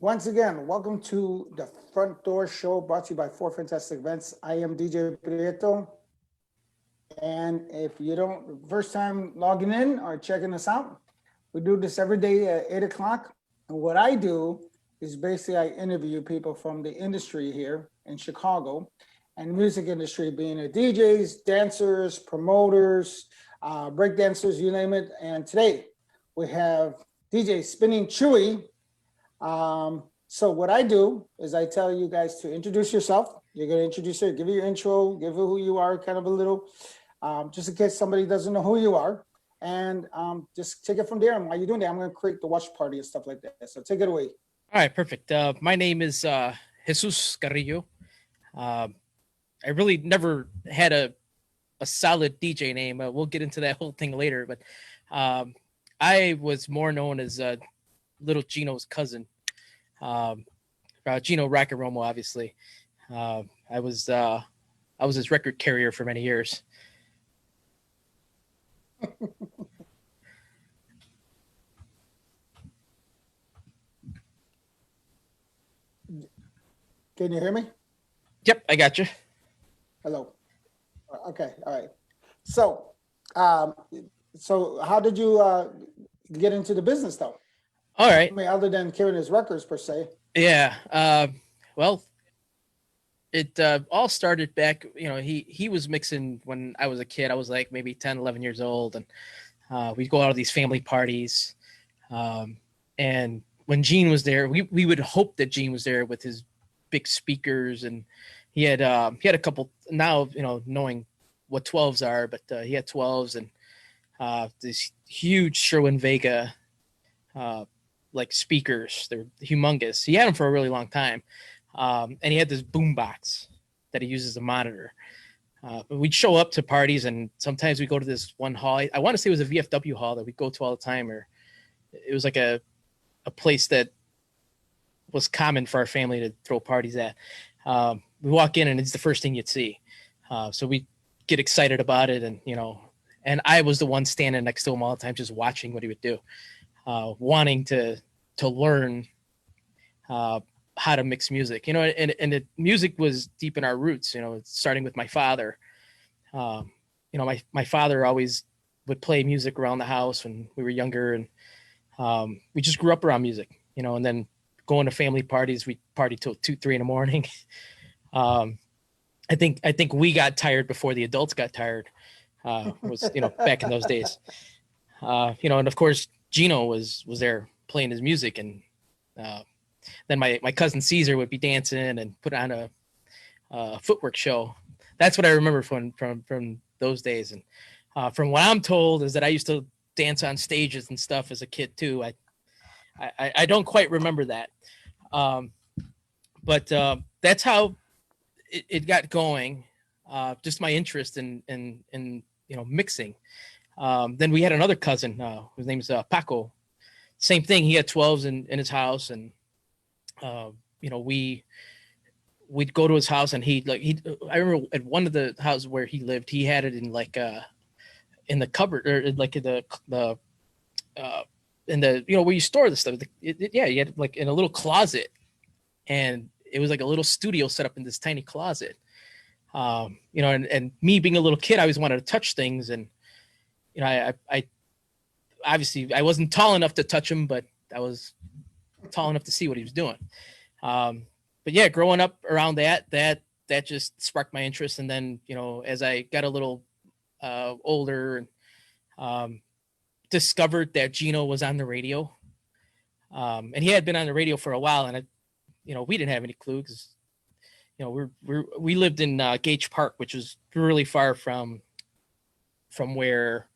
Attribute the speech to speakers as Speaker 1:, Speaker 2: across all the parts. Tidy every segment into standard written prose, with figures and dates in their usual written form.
Speaker 1: Once again, welcome to the Front Door Show brought to you by Four Fantastic Events. I am DJ Prieto. And if you don't, first time logging in or checking us out, we do this every day at 8 o'clock. And what I do is basically I interview people from the industry here in Chicago and music industry, being the DJs, dancers, promoters, break dancers, you name it. And today we have DJ Spinning Chuy. So what I do is I tell you guys to introduce yourself. You're going to introduce her, give you your intro, give her who you are, kind of a little, just in case somebody doesn't know who you are. And just take it from there. And while you're doing that, I'm going to create the watch party and stuff like that. So take it away.
Speaker 2: All right, perfect. My name is Jesus Carrillo. I really never had a solid DJ name. We'll get into that whole thing later. But I was more known as Little Gino's cousin. Gino Raccaromo, obviously. I was his record carrier for many years.
Speaker 1: Can you hear me?
Speaker 2: Yep, I got you.
Speaker 1: Hello. Okay, all right. So, so how did you get into the business, though?
Speaker 2: All right.
Speaker 1: I mean, other than carrying his records per se.
Speaker 2: Yeah. Well, it all started back, he was mixing when I was a kid. I was like maybe 10, 11 years old. And we'd go out to these family parties. And when Gene was there, we would hope that Gene was there with his big speakers. And he had a couple now, knowing what 12s are, but he had 12s and this huge Sherwin-Vega like speakers. They're humongous. He had them for a really long time. And he had this boom box that he uses as a monitor. We'd show up to parties, and sometimes we go to this one hall. I want to say it was a VFW hall that we'd go to all the time, or it was like a place that was common for our family to throw parties at. We walk in, and it's the first thing you'd see. So we get excited about it, and I was the one standing next to him all the time, just watching what he would do. Wanting to learn how to mix music, and the music was deep in our roots, starting with my father. My father always would play music around the house when we were younger, and we just grew up around music, and then going to family parties, we party till 2, 3 in the morning. I think we got tired before the adults got tired. Back in those days, and of course, Gino was there playing his music, and then my cousin Caesar would be dancing and put on a footwork show. That's what I remember from those days. And from what I'm told is that I used to dance on stages and stuff as a kid too. I don't quite remember that, but that's how it got going. Just my interest in mixing. Then we had another cousin whose name is Paco. Same thing. He had 12s in his house, and we'd go to his house, and I remember at one of the houses where he lived, he had it in in the cupboard, or like in the where you store the stuff. He had like in a little closet, and it was like a little studio set up in this tiny closet. And me being a little kid, I always wanted to touch things, and I obviously I wasn't tall enough to touch him, but I was tall enough to see what he was doing. But yeah, growing up around that just sparked my interest. And then, as I got a little older, discovered that Gino was on the radio. And he had been on the radio for a while, and we didn't have any clue because, we lived in Gage Park, which was really far from where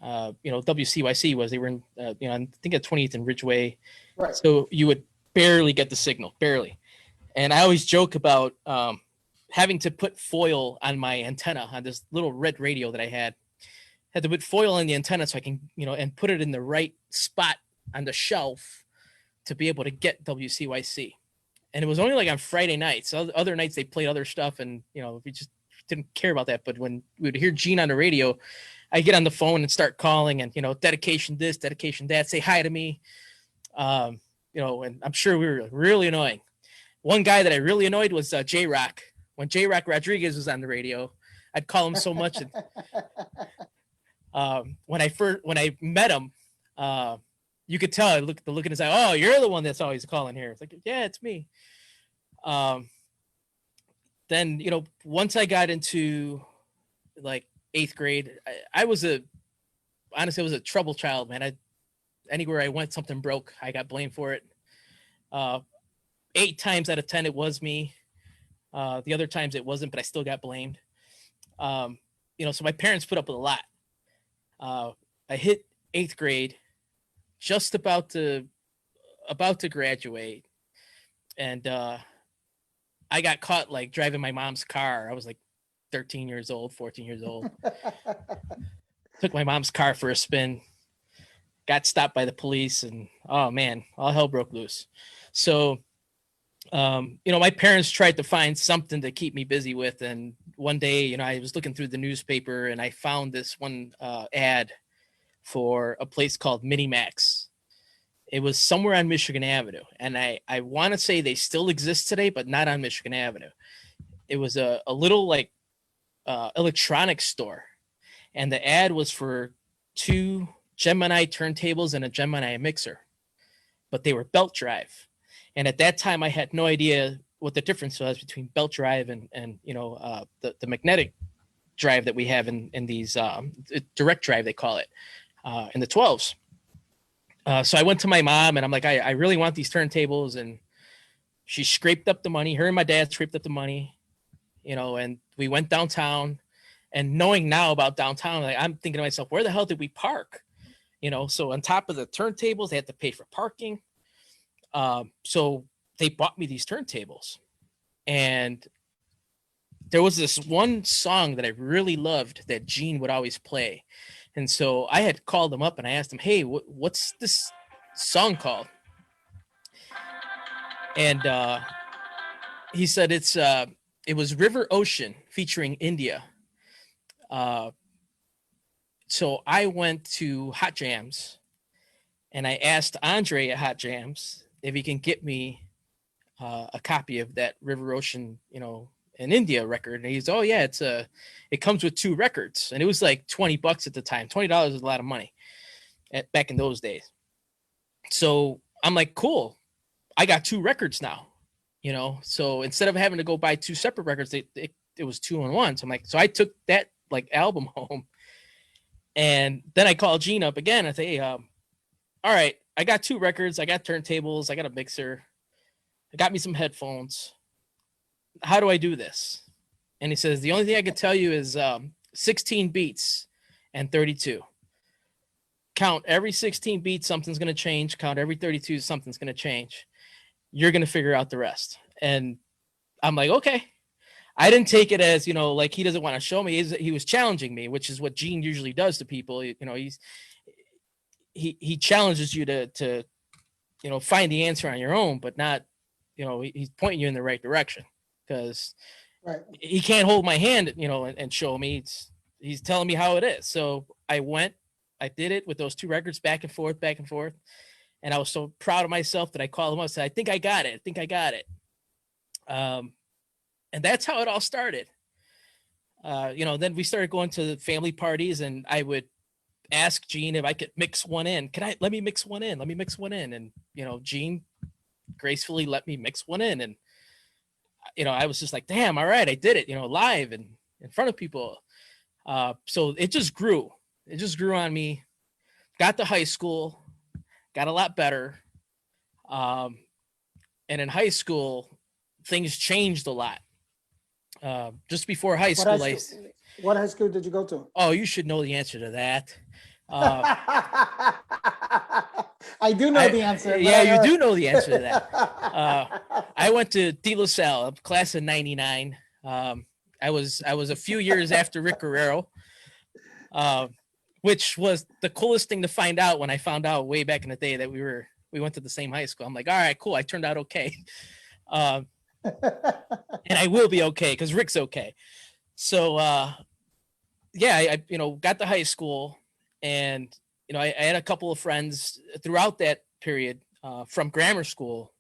Speaker 2: WCYC was. They were in, I think at 20th and Ridgeway.
Speaker 1: Right.
Speaker 2: So you would barely get the signal, barely. And I always joke about having to put foil on my antenna on this little red radio that I had. Had to put foil on the antenna so I can, and put it in the right spot on the shelf to be able to get WCYC. And it was only like on Friday nights. Other nights they played other stuff, and we just didn't care about that. But when we would hear Gene on the radio, I get on the phone and start calling, and dedication this, dedication that, say hi to me. and I'm sure we were really annoying. One guy that I really annoyed was J-Rock. When J-Rock Rodriguez was on the radio, I'd call him so much. And, when I met him, you could tell the look in his eye. Oh, you're the one that's always calling here. It's like, yeah, it's me. Then once I got into like 8th grade, I was honestly I was a trouble child, man. Anywhere I went, something broke. I got blamed for it. 8 times out of 10, it was me. The other times it wasn't, but I still got blamed. So my parents put up with a lot. I hit 8th grade, just about to graduate, and I got caught like driving my mom's car. I was like 13 years old, 14 years old. Took my mom's car for a spin, got stopped by the police, and oh man, all hell broke loose. So, my parents tried to find something to keep me busy with. And one day, I was looking through the newspaper and I found this one ad for a place called Minimax. It was somewhere on Michigan Avenue. And I want to say they still exist today, but not on Michigan Avenue. It was a little like electronics store. And the ad was for 2 Gemini turntables and a Gemini mixer, but they were belt drive. And at that time, I had no idea what the difference was between belt drive and the magnetic drive that we have in these direct drive, they call it, in the 12s. So I went to my mom and I'm like, I really want these turntables. And she scraped up the money. Her and my dad scraped up the money, and we went downtown. And knowing now about downtown, like, I'm thinking to myself, where the hell did we park? So on top of the turntables, they had to pay for parking. So they bought me these turntables. And there was this one song that I really loved that Gene would always play. And so I had called him up and I asked him, hey, what's this song called? And he said it was River Ocean featuring India. So I went to Hot Jams and I asked Andre at Hot Jams if he can get me a copy of that River Ocean, an India record. And he's, oh yeah, it comes with 2 records. And it was like $20 at the time. $20 was a lot of money back in those days. So I'm like, cool. I got 2 records now, so instead of having to go buy 2 separate records, it was 2 in 1. So I'm like, so I took that like album home. And then I called Gene up again. I say, hey, all right, I got 2 records. I got turntables. I got a mixer. I got me some headphones. How do I do this? And he says, the only thing I can tell you is 16 beats and 32. Count every 16 beats, something's going to change. Count every 32, something's going to change. You're going to figure out the rest. And I'm like, okay. I didn't take it as, like he doesn't want to show me. He was challenging me, which is what Gene usually does to people. He challenges you to find the answer on your own, but not, he's pointing you in the right direction, because
Speaker 1: Right.
Speaker 2: he can't hold my hand, and show me. He's telling me how it is. So I did it with those 2 records back and forth. And I was so proud of myself that I called him up and said, I think I got it. And that's how it all started. Then we started going to family parties and I would ask Gene if I could mix one in. Let me mix one in. And, Gene gracefully let me mix one in. And, I was just like, damn, all right, I did it, live and in front of people. So it just grew. On me. Got to high school, got a lot better. And in high school, things changed a lot. Just before high school,
Speaker 1: what high school did you go to?
Speaker 2: Oh, you should know the answer to that.
Speaker 1: I do know the answer.
Speaker 2: Yeah, you do know the answer to that. I went to De La Salle, class of '99. I was a few years after Rick Guerrero, which was the coolest thing to find out when I found out way back in the day that we went to the same high school. I'm like, all right, cool. I turned out okay. And I will be okay because Rick's okay. So, I got to high school and, I had a couple of friends throughout that period. from grammar school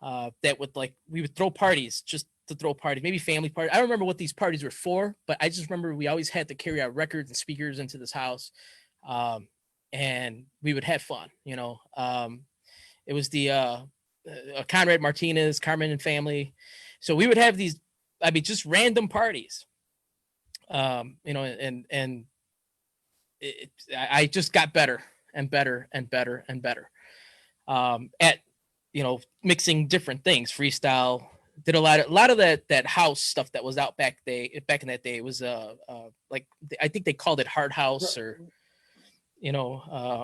Speaker 2: that would like we would throw parties just to throw parties, maybe family parties. I don't remember what these parties were for, but I just remember we always had to carry our records and speakers into this house, and we would have fun. It was the Conrad Martinez, Carmen and family, so we would have these. I mean, just random parties. And I just got better and better and better and better at mixing different things, freestyle. Did a lot of that house stuff that was out back in that day. It was like I think they called it hard house or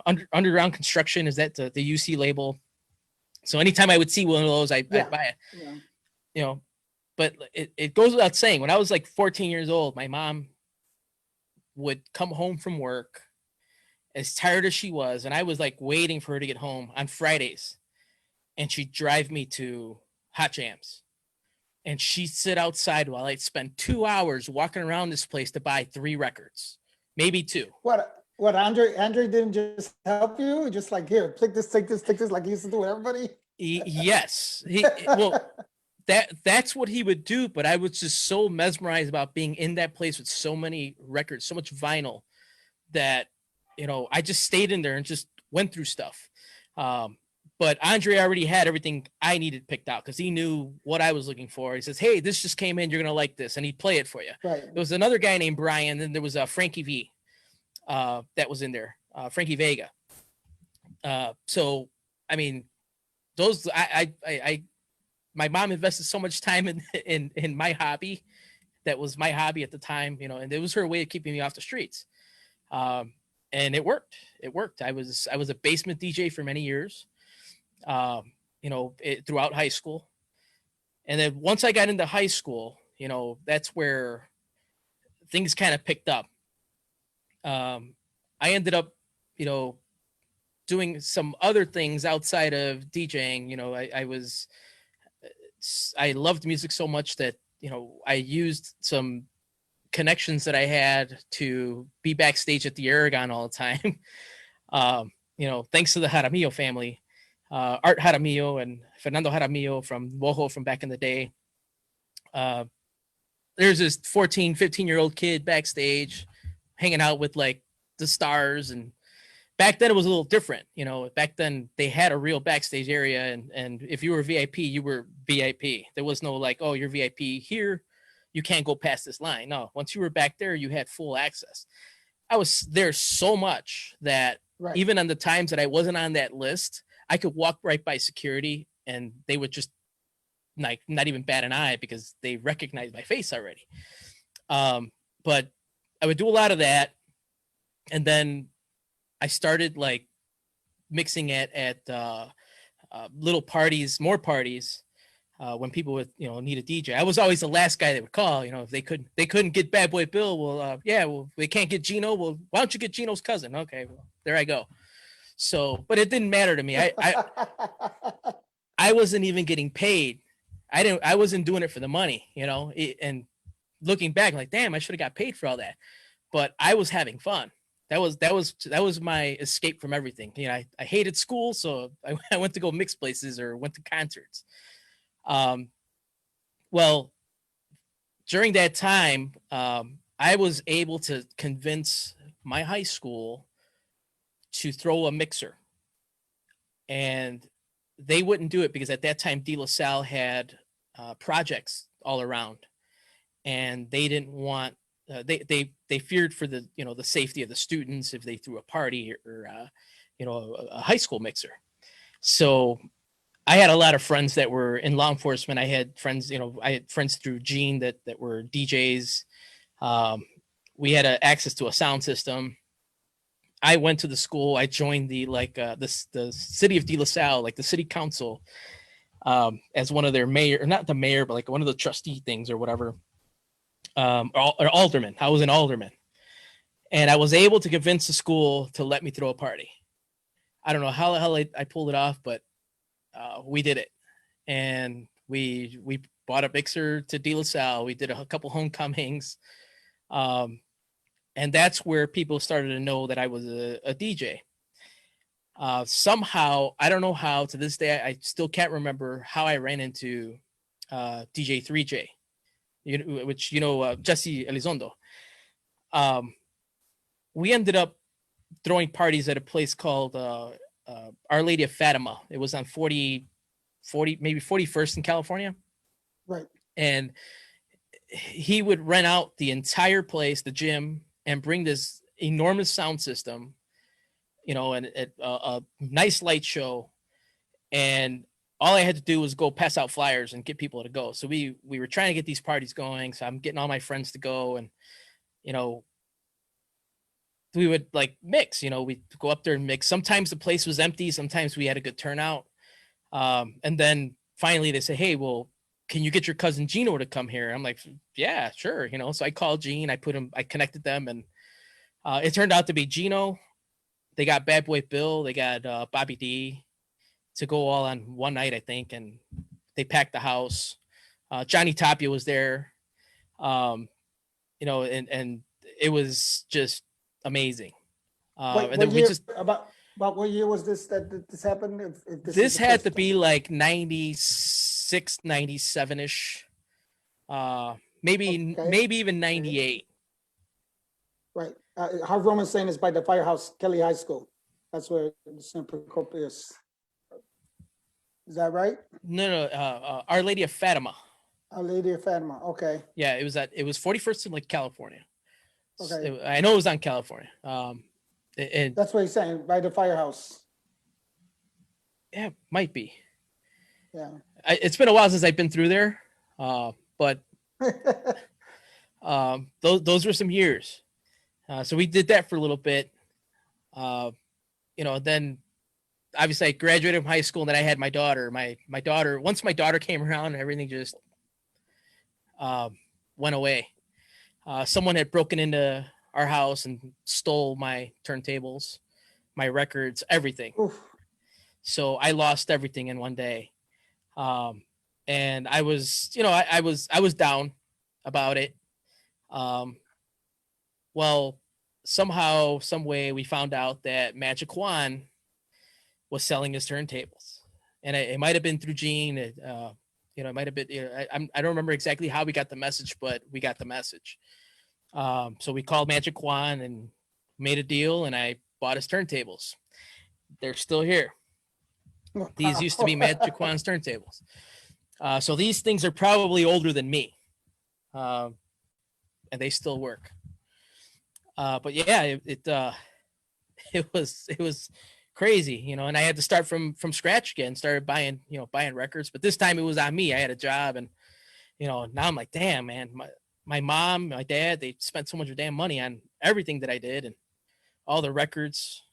Speaker 2: underground construction. Is that the UC label? So anytime I would see one of those, I'd buy it. Yeah. But it goes without saying, when I was like 14 years old, my mom would come home from work as tired as she was, and I was like waiting for her to get home on Fridays, and she'd drive me to Hot Jams, and she'd sit outside while I'd spend 2 hours walking around this place to buy 3 records, maybe 2.
Speaker 1: What Andre didn't just help you, just like, here, click this, take this, like he used to do with everybody?
Speaker 2: Yes. That's what he would do, but I was just so mesmerized about being in that place with so many records, so much vinyl, that I just stayed in there and just went through stuff. But Andre already had everything I needed picked out because he knew what I was looking for. He says, "Hey, this just came in. You're gonna like this," and he'd play it for you.
Speaker 1: Right.
Speaker 2: There was another guy named Brian, and there was Frankie V that was in there, Frankie Vega. So I mean, those I my mom invested so much time in my hobby. That was my hobby at the time, and it was her way of keeping me off the streets. And it worked. I was a basement DJ for many years, throughout high school. And then once I got into high school, that's where things kind of picked up. I ended up, doing some other things outside of DJing. I loved music so much that, I used some connections that I had to be backstage at the Aragon all the time. Thanks to the Jaramillo family, Art Jaramillo and Fernando Jaramillo from Wojo from back in the day. There's this 14, 15-year-old kid backstage hanging out with like the stars. And back then it was a little different. Back then they had a real backstage area. And if you were VIP, you were VIP. There was no like, oh, you're VIP here, you can't go past this line. No, once you were back there, you had full access. I was there so much that even on the times that I wasn't on that list, I could walk right by security and they would just like not even bat an eye because they recognized my face already. But I would do a lot of that. And then I started like mixing at little parties, more parties, when people would need a DJ. I was always the last guy they would call. If they couldn't get Bad Boy Bill, well, they can't get Gino. Well, why don't you get Gino's cousin? Okay, well, there I go. So, but it didn't matter to me. I wasn't even getting paid. I wasn't doing it for the money, and looking back, like, damn, I should have got paid for all that. But I was having fun. That was my escape from everything. I hated school, so I went to go mix places or went to concerts. Well, during that time, I was able to convince my high school to throw a mixer, and they wouldn't do it because at that time De La Salle had projects all around, and they didn't want they feared for the the safety of the students if they threw a party or a high school mixer. So I had a lot of friends that were in law enforcement. I had friends, I had friends through Gene that were DJs. We had access to a sound system. I went to the school. I joined the city of De La Salle, like the city council, as one of their mayor, or not the mayor, but like one of the trustee things or whatever. Or alderman. I was an alderman, and I was able to convince the school to let me throw a party. I don't know how the hell I pulled it off, but we did it, and we bought a mixer to De La Salle. We did a couple homecomings, and that's where people started to know that I was a DJ. Somehow, I don't know how, to this day, I still can't remember how I ran into DJ 3J, which, Jesse Elizondo. We ended up throwing parties at a place called Our Lady of Fatima. It was on 40, maybe 41st in California.
Speaker 1: Right.
Speaker 2: And he would rent out the entire place, the gym, and bring this enormous sound system, and a nice light show. And all I had to do was go pass out flyers and get people to go. So we were trying to get these parties going. So I'm getting all my friends to go, and we would like mix. We'd go up there and mix. Sometimes the place was empty. Sometimes we had a good turnout. And then finally they say, "Hey, well, can you get your cousin Gino to come here?" I'm like, "Yeah, sure." So I called Gene. I connected them, and it turned out to be Gino. They got Bad Boy Bill. They got Bobby D to go all on one night, I think, and they packed the house. Johnny Tapia was there, and it was just amazing. And then we just
Speaker 1: about what year was this that this happened? If
Speaker 2: this had to be like 96, 97 ish, maybe even 98.
Speaker 1: Right. How Roman's saying is by the Firehouse Kelly High School. That's where St. Procopius. Is that right?
Speaker 2: No, Our Lady of Fatima.
Speaker 1: Our Lady of Fatima. Okay.
Speaker 2: Yeah, it was 41st in like California.
Speaker 1: Okay.
Speaker 2: I know it was on California. And
Speaker 1: that's what he's saying, by the Firehouse.
Speaker 2: Yeah, might be.
Speaker 1: Yeah.
Speaker 2: It's been a while since I've been through there, but those were some years. So we did that for a little bit. Then obviously I graduated from high school, and then I had my daughter. My daughter, once my daughter came around, everything just went away. Someone had broken into our house and stole my turntables, my records, everything.
Speaker 1: Oof.
Speaker 2: So I lost everything in one day. And I was, I was down about it. Well, somehow, some way, we found out that Magic Juan was selling his turntables, and it might have been through Gene. It might have been. I don't remember exactly how we got the message, but we got the message. So we called Magic Juan and made a deal, and I bought his turntables. They're still here. These used to be Magic Juan's turntables. So these things are probably older than me, and they still work. But yeah, it was crazy, and I had to start from scratch again. Started buying records, but this time it was on me. I had a job, and now I'm like, damn, man, my mom, my dad, they spent so much damn money on everything that I did and all the records.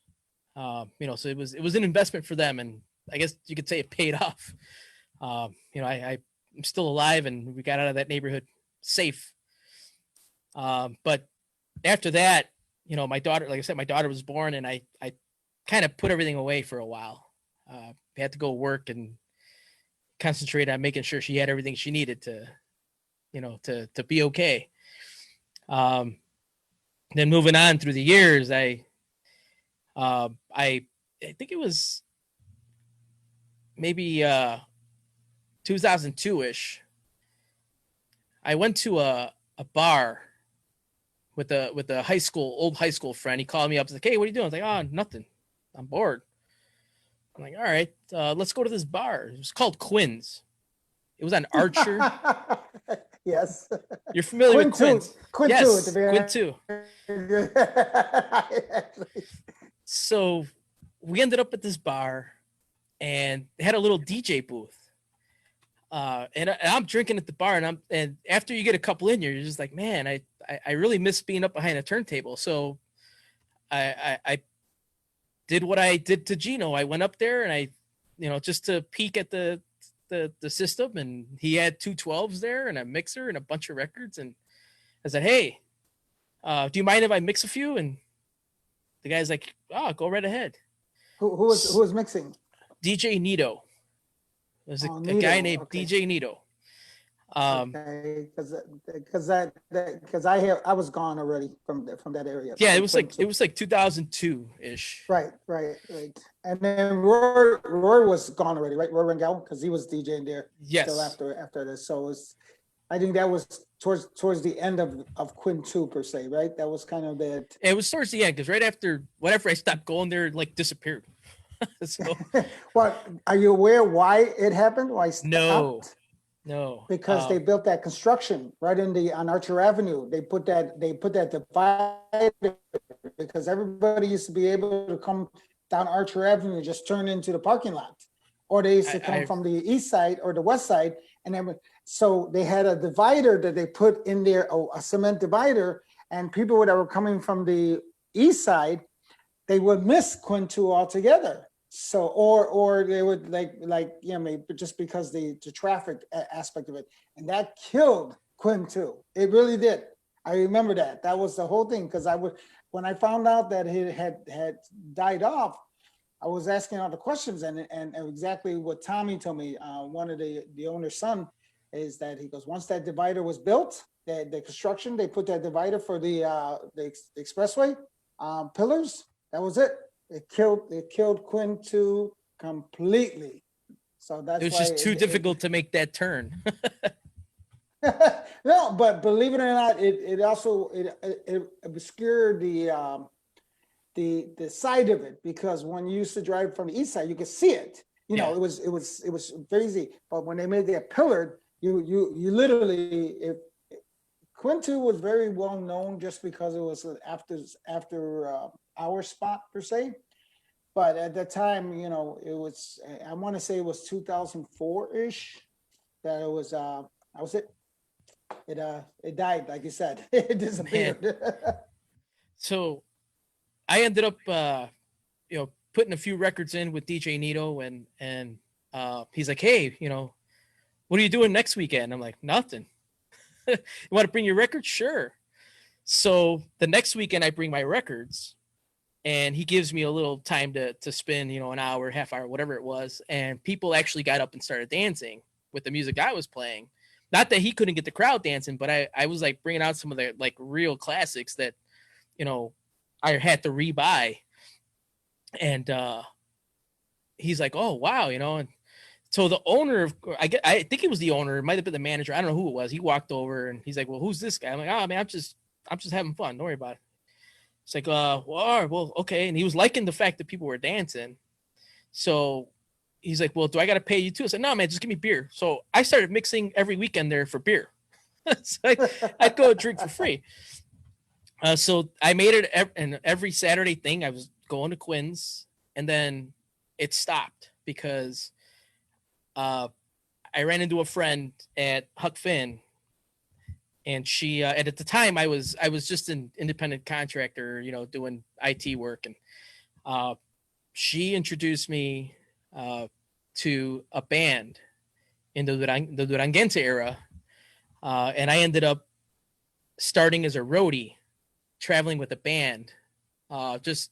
Speaker 2: So it was an investment for them, and I guess you could say it paid off. I'm still alive, and we got out of that neighborhood safe. But after that, my daughter, like I said, my daughter was born, and I kind of put everything away for a while. Had to go work and concentrate on making sure she had everything she needed to be okay. Then moving on through the years, I think it was maybe 2002-ish. I went to a bar with a old high school friend. He called me up. He's like, "Hey, what are you doing?" I was like, "Oh, nothing. I'm bored." I'm like, "All right, let's go to this bar." It was called Quinn's. It was on Archer.
Speaker 1: Yes.
Speaker 2: You're familiar with Quinn's?
Speaker 1: Quinn
Speaker 2: yes,
Speaker 1: too.
Speaker 2: Quinn too. So we ended up at this bar, and they had a little DJ booth. And I'm drinking at the bar, and after you get a couple in, you're just like, man, I really miss being up behind a turntable. So I did what I did to Gino. I went up there, and I, just to peek at the system, and he had 212s there and a mixer and a bunch of records. And I said, "Hey, do you mind if I mix a few?" And the guy's like, "Oh, go right ahead."
Speaker 1: Who was mixing?
Speaker 2: DJ Nito. There's a guy named DJ Nito.
Speaker 1: Okay, because I was gone already from that area.
Speaker 2: Yeah, it was like 2002-ish.
Speaker 1: Right. And then Roy was gone already, right? Roy Rangel, because he was DJing there still
Speaker 2: Yes.
Speaker 1: after this. So I think that was towards the end of Quinn 2 per se, right? That was kind of that.
Speaker 2: It was towards the end because right after whatever I stopped going there, it like disappeared. So
Speaker 1: What are you aware why it happened? Why it
Speaker 2: no,
Speaker 1: stopped?
Speaker 2: no.
Speaker 1: Because they built that construction right on Archer Avenue. They put that divider because everybody used to be able to come down Archer Avenue and just turn into the parking lot. Or they used to come
Speaker 2: I
Speaker 1: from the east side or the west side. And then, so they had a divider that they put in there, a cement divider, and people that were coming from the east side, they would miss Quinn 2 altogether. So, or they would maybe just because the traffic aspect of it, and that killed Quinn 2. It really did. I remember that. That was the whole thing because when I found out that he had died off, I was asking all the questions and exactly what Tommy told me. One of the owner's son is that he goes, once that divider was built, the construction, they put that divider for the expressway pillars. That was it. It killed Quinn 2 completely. So
Speaker 2: it
Speaker 1: that's
Speaker 2: was
Speaker 1: why
Speaker 2: just too difficult to make that turn.
Speaker 1: no, but believe it or not, it also obscured the side of it because when you used to drive from the east side, you could see it. You know,
Speaker 2: Yeah.
Speaker 1: it was very easy. But when they made that pillared, you literally if Quinn 2 was very well known just because it was after our spot per se. But at that time, it was I want to say it was 2004-ish that it was that was it. It died, like you said. It
Speaker 2: Man.
Speaker 1: disappeared.
Speaker 2: So I ended up putting a few records in with DJ Nito and he's like, hey, what are you doing next weekend? I'm like, nothing. You want to bring your records? Sure. So the next weekend I bring my records and he gives me a little time to spin, an hour, half hour, whatever it was. And people actually got up and started dancing with the music I was playing. Not that he couldn't get the crowd dancing, but I was like bringing out some of the like real classics that, I had to rebuy. And he's like, oh, wow, and so the owner of I think it was the owner, it might have been the manager, I don't know who it was. He walked over and he's like, well, who's this guy? I'm like, oh man, I'm just having fun, don't worry about it. It's like, well, okay. And he was liking the fact that people were dancing. So he's like, well, do I got to pay you too? I said, no, man, just give me beer. So I started mixing every weekend there for beer. So I'd go drink for free. So I made it and every Saturday thing. I was going to Quinn's, and then it stopped because I ran into a friend at Huck Finn, and she and at the time I was just an independent contractor, doing IT work, and she introduced me to a band in the Duranguense era, and I ended up starting as a roadie, traveling with a band, just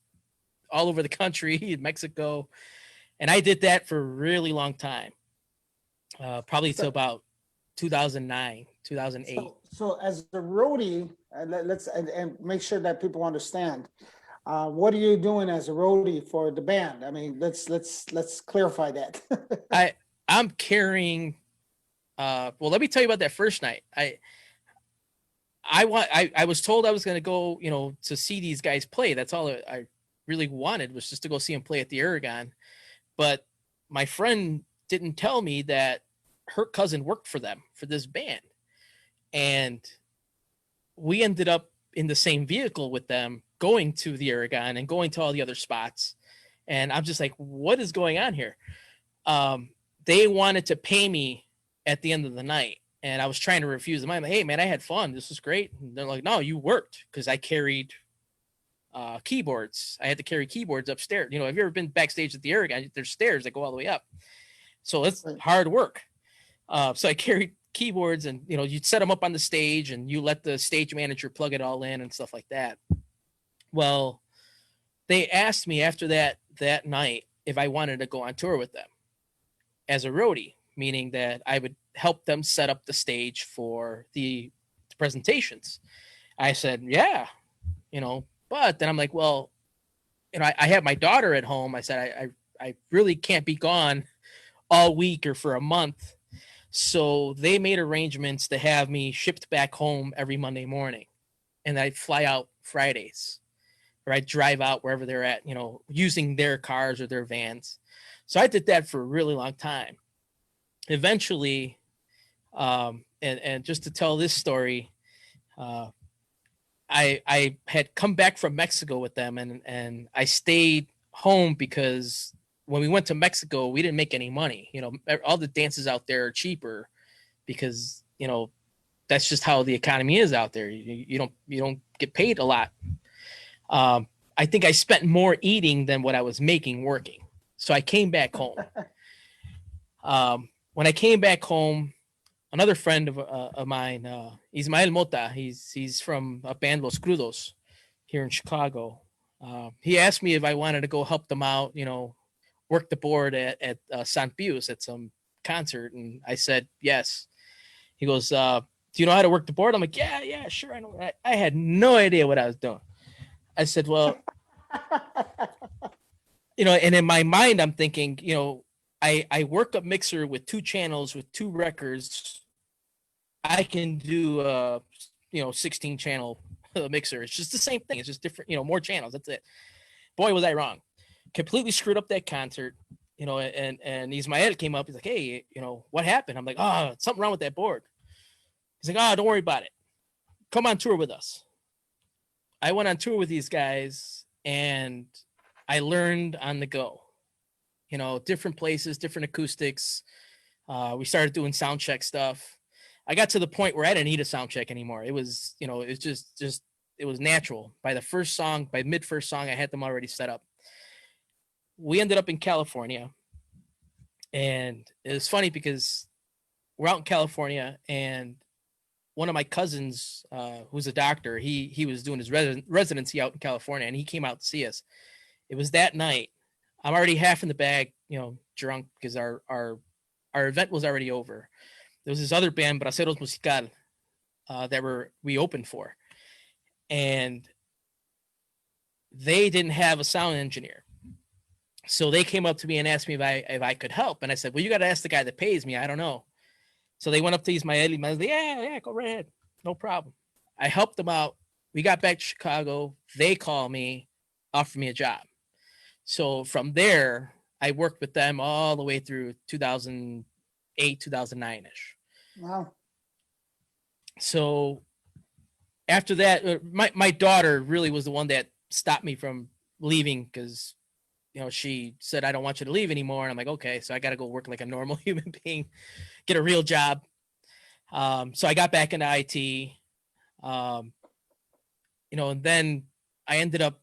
Speaker 2: all over the country in Mexico, and I did that for a really long time, probably till about 2009, 2008.
Speaker 1: So as a roadie, let's and make sure that people understand. What are you doing as a roadie for the band? I mean, let's clarify that.
Speaker 2: I'm carrying. Well, let me tell you about that first night. I was told I was going to go, to see these guys play. That's all I really wanted, was just to go see them play at the Aragon. But my friend didn't tell me that her cousin worked for them, for this band. And we ended up in the same vehicle with them, going to the Aragon and going to all the other spots. And I'm just like, what is going on here? They wanted to pay me at the end of the night, and I was trying to refuse them. I'm like, hey man, I had fun. This was great. And they're like, no, you worked, because I carried keyboards. I had to carry keyboards upstairs. Have you ever been backstage at the Aragon? There's stairs that go all the way up. So it's hard work. So I carried keyboards, and you'd set them up on the stage, and you let the stage manager plug it all in and stuff like that. Well, they asked me after that night if I wanted to go on tour with them as a roadie, meaning that I would help them set up the stage for the presentations. I said, yeah, but then I'm like, well, I have my daughter at home. I said, I really can't be gone all week or for a month. So they made arrangements to have me shipped back home every Monday morning, and I'd fly out Fridays, or I'd drive out wherever they're at, using their cars or their vans. So I did that for a really long time. Eventually, and just to tell this story, uh, I had come back from Mexico with them, and I stayed home because when we went to Mexico, we didn't make any money. All the dances out there are cheaper because that's just how the economy is out there. You don't get paid a lot. I think I spent more eating than what I was making working. So I came back home. When I came back home, another friend of mine, Ismael Mota, he's from a band Los Crudos here in Chicago. He asked me if I wanted to go help them out, work the board at St. Pius at some concert, and I said yes. He goes, "Do you know how to work the board?" I'm like, "Yeah, sure, I know." I had no idea what I was doing. I said, "Well," and in my mind, I'm thinking, I work a mixer with 2 channels with 2 records. I can do 16 channel mixer. It's just the same thing. It's just different, more channels. That's it. Boy, was I wrong. Completely screwed up that concert. And Ismael came up. He's like, "Hey, what happened?" I'm like, "Oh, something wrong with that board." He's like, "Oh, don't worry about it. Come on tour with us." I went on tour with these guys, and I learned on the go. Different places, different acoustics. We started doing sound check stuff. I got to the point where I didn't need a sound check anymore. It was, it's just it was natural. By mid first song, I had them already set up. We ended up in California, and it was funny because we're out in California, and one of my cousins, who's a doctor, he was doing his residency out in California, and he came out to see us. It was that night. I'm already half in the bag, drunk, because our event was already over. There was this other band, Braceros Musical, that we opened for, and they didn't have a sound engineer. So they came up to me and asked me if I could help, and I said, "Well, you got to ask the guy that pays me. I don't know." So they went up to Ismael. Ismael said, "Yeah, go right ahead, no problem." I helped them out. We got back to Chicago. They called me, offered me a job. So from there, I worked with them all the way through 2008, 2009 ish.
Speaker 1: Wow.
Speaker 2: So after that, my daughter really was the one that stopped me from leaving, because she said, "I don't want you to leave anymore." And I'm like, "Okay." So I got to go work like a normal human being, get a real job. So I got back into IT, and then I ended up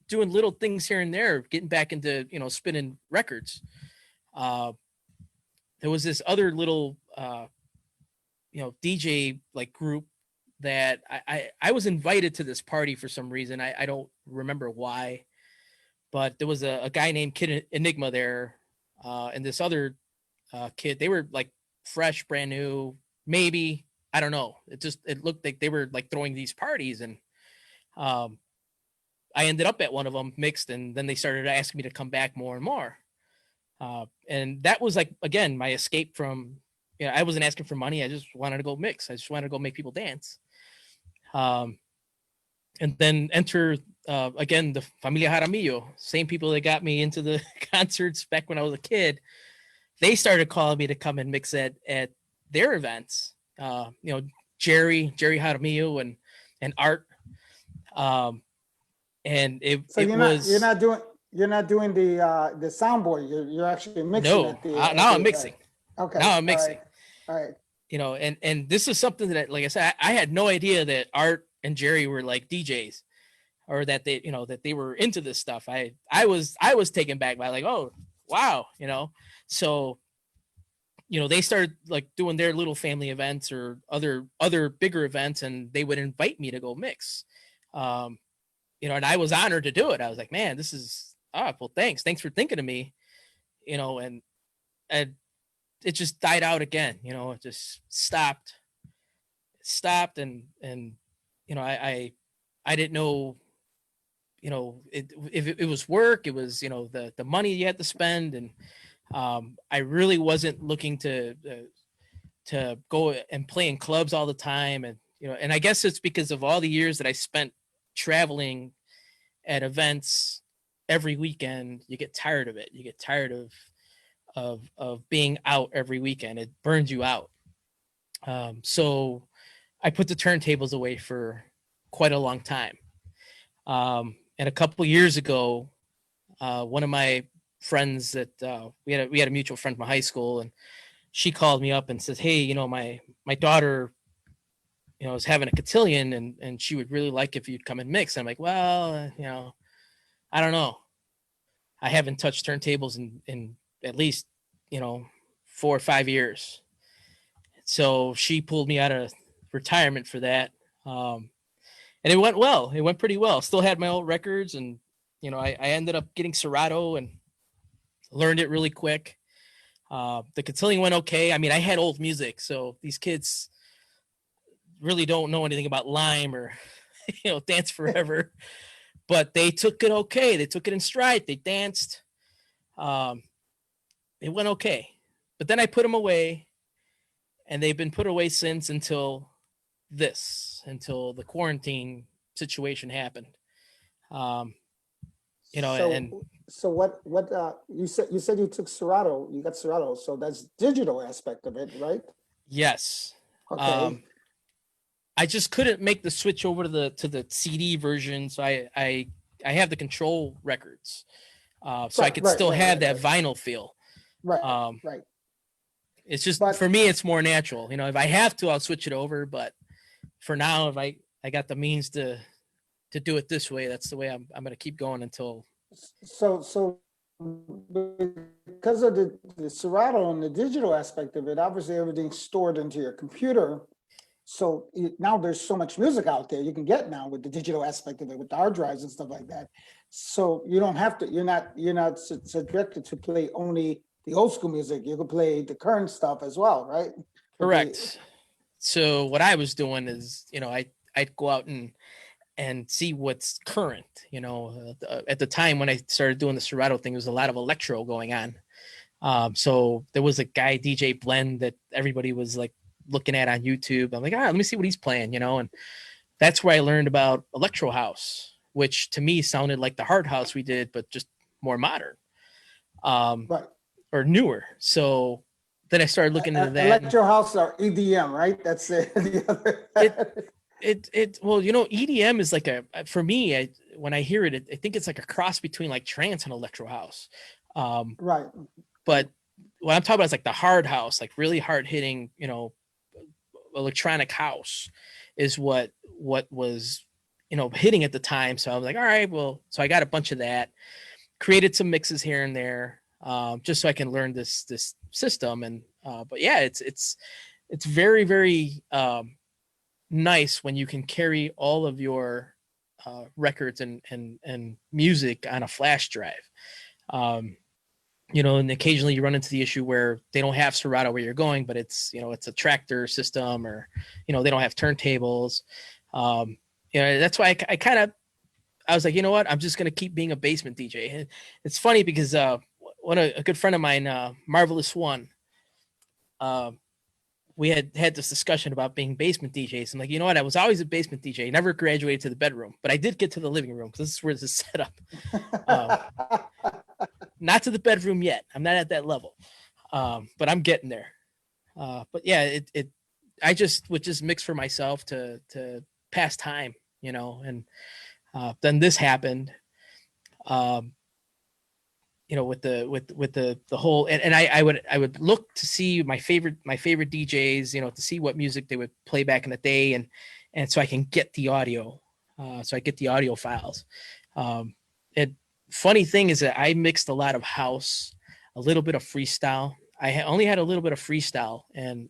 Speaker 2: doing little things here and there, getting back into spinning records. There was this other little DJ like group that I was invited to this party for some reason. I don't remember why, but there was a guy named Kid Enigma there, and this other kid. They were like fresh, brand new, maybe. I don't know. It looked like they were like throwing these parties, and I ended up at one of them mixed, and then they started asking me to come back more and more. And that was like, again, my escape from, I wasn't asking for money. I just wanted to go mix. I just wanted to go make people dance. And then enter, again, the Familia Jaramillo, same people that got me into the concerts back when I was a kid. They started calling me to come and mix at their events. Jerry Jaramillo and Art. And
Speaker 1: you're not doing the soundboard. You're actually mixing
Speaker 2: no.
Speaker 1: at the
Speaker 2: Now I'm mixing.
Speaker 1: Okay.
Speaker 2: Now I'm mixing.
Speaker 1: All right.
Speaker 2: And this is something that, like I said, I had no idea that Art and Jerry were like DJs, or that they were into this stuff. I was taken back by like, oh wow, so they started like doing their little family events or other bigger events, and they would invite me to go mix. And I was honored to do it. I was like, man, this is well, thanks for thinking of me, and it just died out again. It just stopped, and I didn't know if it was work, it was, the money you had to spend. And I really wasn't looking to go and play in clubs all the time. And, and I guess it's because of all the years that I spent traveling at events every weekend. You get tired of it. You get tired of being out every weekend. It burns you out. So I put the turntables away for quite a long time. And a couple years ago, one of my friends that we had a mutual friend from high school, and she called me up and says, "Hey, my daughter, is having a cotillion, and she would really like if you'd come and mix." And I'm like, "Well, I don't know. I haven't touched turntables in at least 4 or 5 years." So she pulled me out of retirement for that. And it went well. It went pretty well. Still had my old records, and I ended up getting Serato and learned it really quick. The cotillion went okay. I mean, I had old music, so these kids really don't know anything about Lime or Dance Forever, but they took it okay. They took it in stride. They danced. It went okay, but then I put them away, and they've been put away since until the quarantine situation happened. Um,
Speaker 1: So,
Speaker 2: and
Speaker 1: so what, you said you took Serato, you got Serato, so that's digital aspect of it, right?
Speaker 2: yes,
Speaker 1: Okay,
Speaker 2: I just couldn't make the switch over to the CD version, so I have the control records, so I
Speaker 1: right,
Speaker 2: could
Speaker 1: right,
Speaker 2: still
Speaker 1: right,
Speaker 2: have
Speaker 1: right,
Speaker 2: that
Speaker 1: right,
Speaker 2: vinyl feel.
Speaker 1: right,
Speaker 2: Um,
Speaker 1: right.
Speaker 2: it's just
Speaker 1: But
Speaker 2: for me, it's more natural. If I have to, I'll switch it over. But for now, if I got the means to do it this way, that's the way I'm going to keep going until.
Speaker 1: so because of the Serato and the digital aspect of it, obviously everything's stored into your computer. So now there's so much music out there you can get now with the digital aspect of it, with the hard drives and stuff like that. So you don't have to, you're not subjected to play only the old school music. You can play the current stuff as well, right? With the,
Speaker 2: Correct. So what I was doing is, I'd go out and see what's current. At the time when I started doing the Serato thing, there was a lot of electro going on. So there was a guy, DJ Blend, that everybody was like looking at on YouTube. I'm like, let me see what he's playing, and that's where I learned about electro house, which to me sounded like the hard house we did, but just more modern,
Speaker 1: right.
Speaker 2: or newer. So then I started looking into that. And
Speaker 1: Electro house or EDM, right? That's the
Speaker 2: it,
Speaker 1: other.
Speaker 2: well, EDM is like for me, when I hear it, I think it's like a cross between like trance and electro house.
Speaker 1: Right.
Speaker 2: But what I'm talking about is like the hard house, like really hard hitting, electronic house is what was, hitting at the time. So I was like, all right, well, so I got a bunch of that, created some mixes here and there, just so I can learn this system. And but yeah, it's very, very nice when you can carry all of your records and music on a flash drive. And occasionally you run into the issue where they don't have Serato where you're going, but it's a tractor system, or they don't have turntables. That's why I was like, you know what, I'm just gonna keep being a basement DJ. And it's funny because a good friend of mine, Marvelous One, we had this discussion about being basement DJs. I'm like, you know what, I was always a basement DJ, never graduated to the bedroom, but I did get to the living room because this is where this is set up. Not to the bedroom yet. I'm not at that level, but I'm getting there. But yeah, I just would just mix for myself to pass time, and then this happened. With the whole, and I would look to see my favorite DJs, to see what music they would play back in the day, and so I can get the audio, so I get the audio files. It funny thing is that I mixed a lot of house, a little bit of freestyle. I only had a little bit of freestyle, and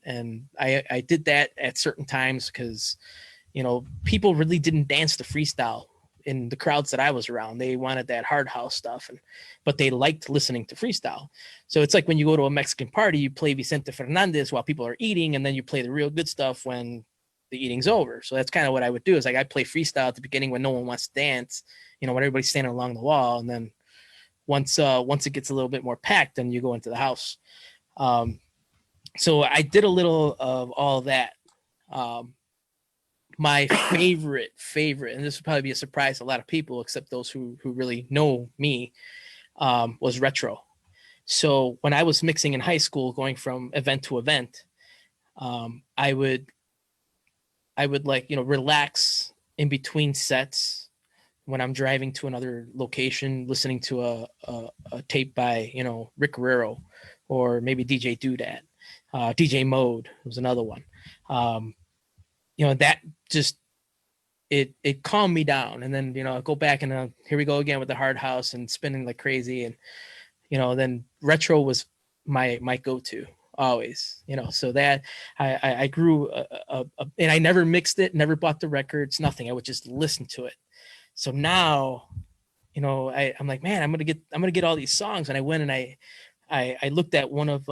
Speaker 2: I did that at certain times because people really didn't dance to freestyle in the crowds that I was around. They wanted that hard house stuff, but they liked listening to freestyle. So it's like when you go to a Mexican party, you play Vicente Fernandez while people are eating, and then you play the real good stuff when the eating's over. So that's kind of what I would do, is like I play freestyle at the beginning when no one wants to dance, when everybody's standing along the wall, and then once it gets a little bit more packed, then you go into the house. So I did a little of all that. My favorite, and this would probably be a surprise to a lot of people, except those who really know me, was retro. So when I was mixing in high school, going from event to event, I would relax in between sets when I'm driving to another location, listening to a tape by, Rick Guerrero, or maybe DJ Doodad. DJ Mode was another one. That just, it calmed me down. And then, I go back and here we go again with the hard house and spinning like crazy. And, then retro was my go-to always, so that I grew and I never mixed it, never bought the records, nothing. I would just listen to it. So now, I'm like, man, I'm going to get all these songs. And I went and I looked at one of,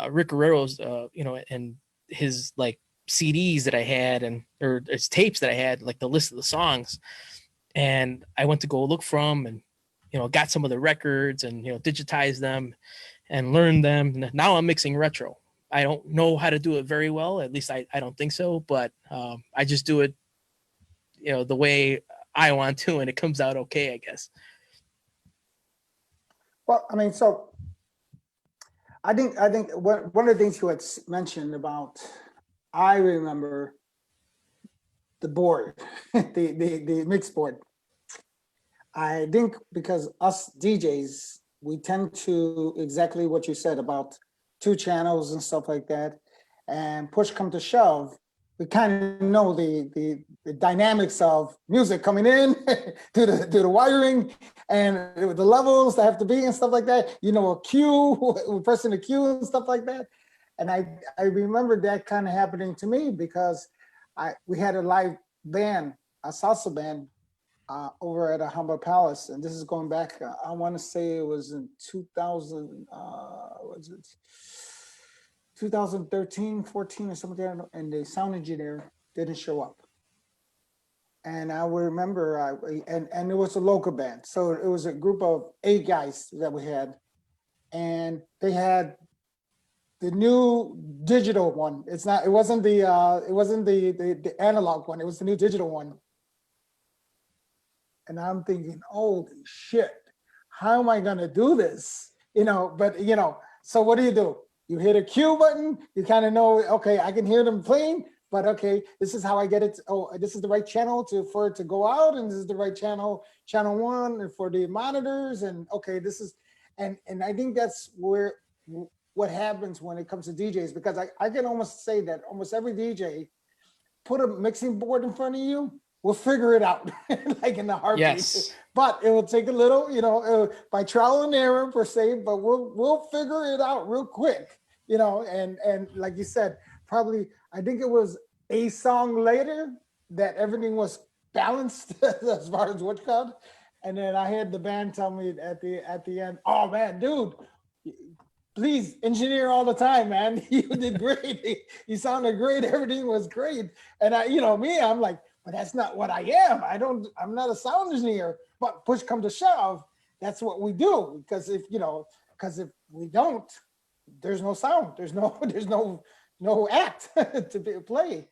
Speaker 2: Rick Guerrero's, and his like CDs that I had, or his tapes that I had, like the list of the songs. And I went to go look from, and, got some of the records and, digitized them and learned them. And now I'm mixing retro. I don't know how to do it very well. At least I don't think so, but I just do it, the way I want to, and it comes out okay, I guess.
Speaker 1: Well, I mean, so I think one of the things you had mentioned about, I remember the board, the mix board. I think because us DJs, we tend to exactly what you said about 2 channels and stuff like that. And push come to shove, we kind of know the dynamics of music coming in to the wiring and the levels that have to be and stuff like that. A cue, we're pressing the cue and stuff like that. And I remember that kind of happening to me because we had a live band, a salsa band, over at a Humber Palace, and this is going back. I want to say it was in 2000. Was it 2013, 14, or something? There, and the sound engineer didn't show up. And I would remember, and it was a local band, so it was a group of 8 guys that we had, and they had the new digital one. It wasn't the analog one. It was the new digital one. And I'm thinking, holy shit, how am I gonna do this? But so what do? You hit a cue button, you kind of know, okay, I can hear them playing, but okay, this is how I get it. This is the right channel for it to go out, and this is the right channel 1 for the monitors, and okay, this is, and I think that's what happens when it comes to DJs, because I can almost say that almost every DJ, put a mixing board in front of you, we'll figure it out like in the heartbeat.
Speaker 2: Yes.
Speaker 1: But it will take a little, by trial and error per se, but we'll figure it out real quick, and like you said, probably, I think it was a song later that everything was balanced as far as what's called. And then I had the band tell me at the end, oh man, dude, please engineer all the time, man. You did great. You sounded great. Everything was great. And I'm like, but that's not what I am. I'm not a sound engineer, but push come to shove, that's what we do. Because if we don't, there's no sound. There's no act to play.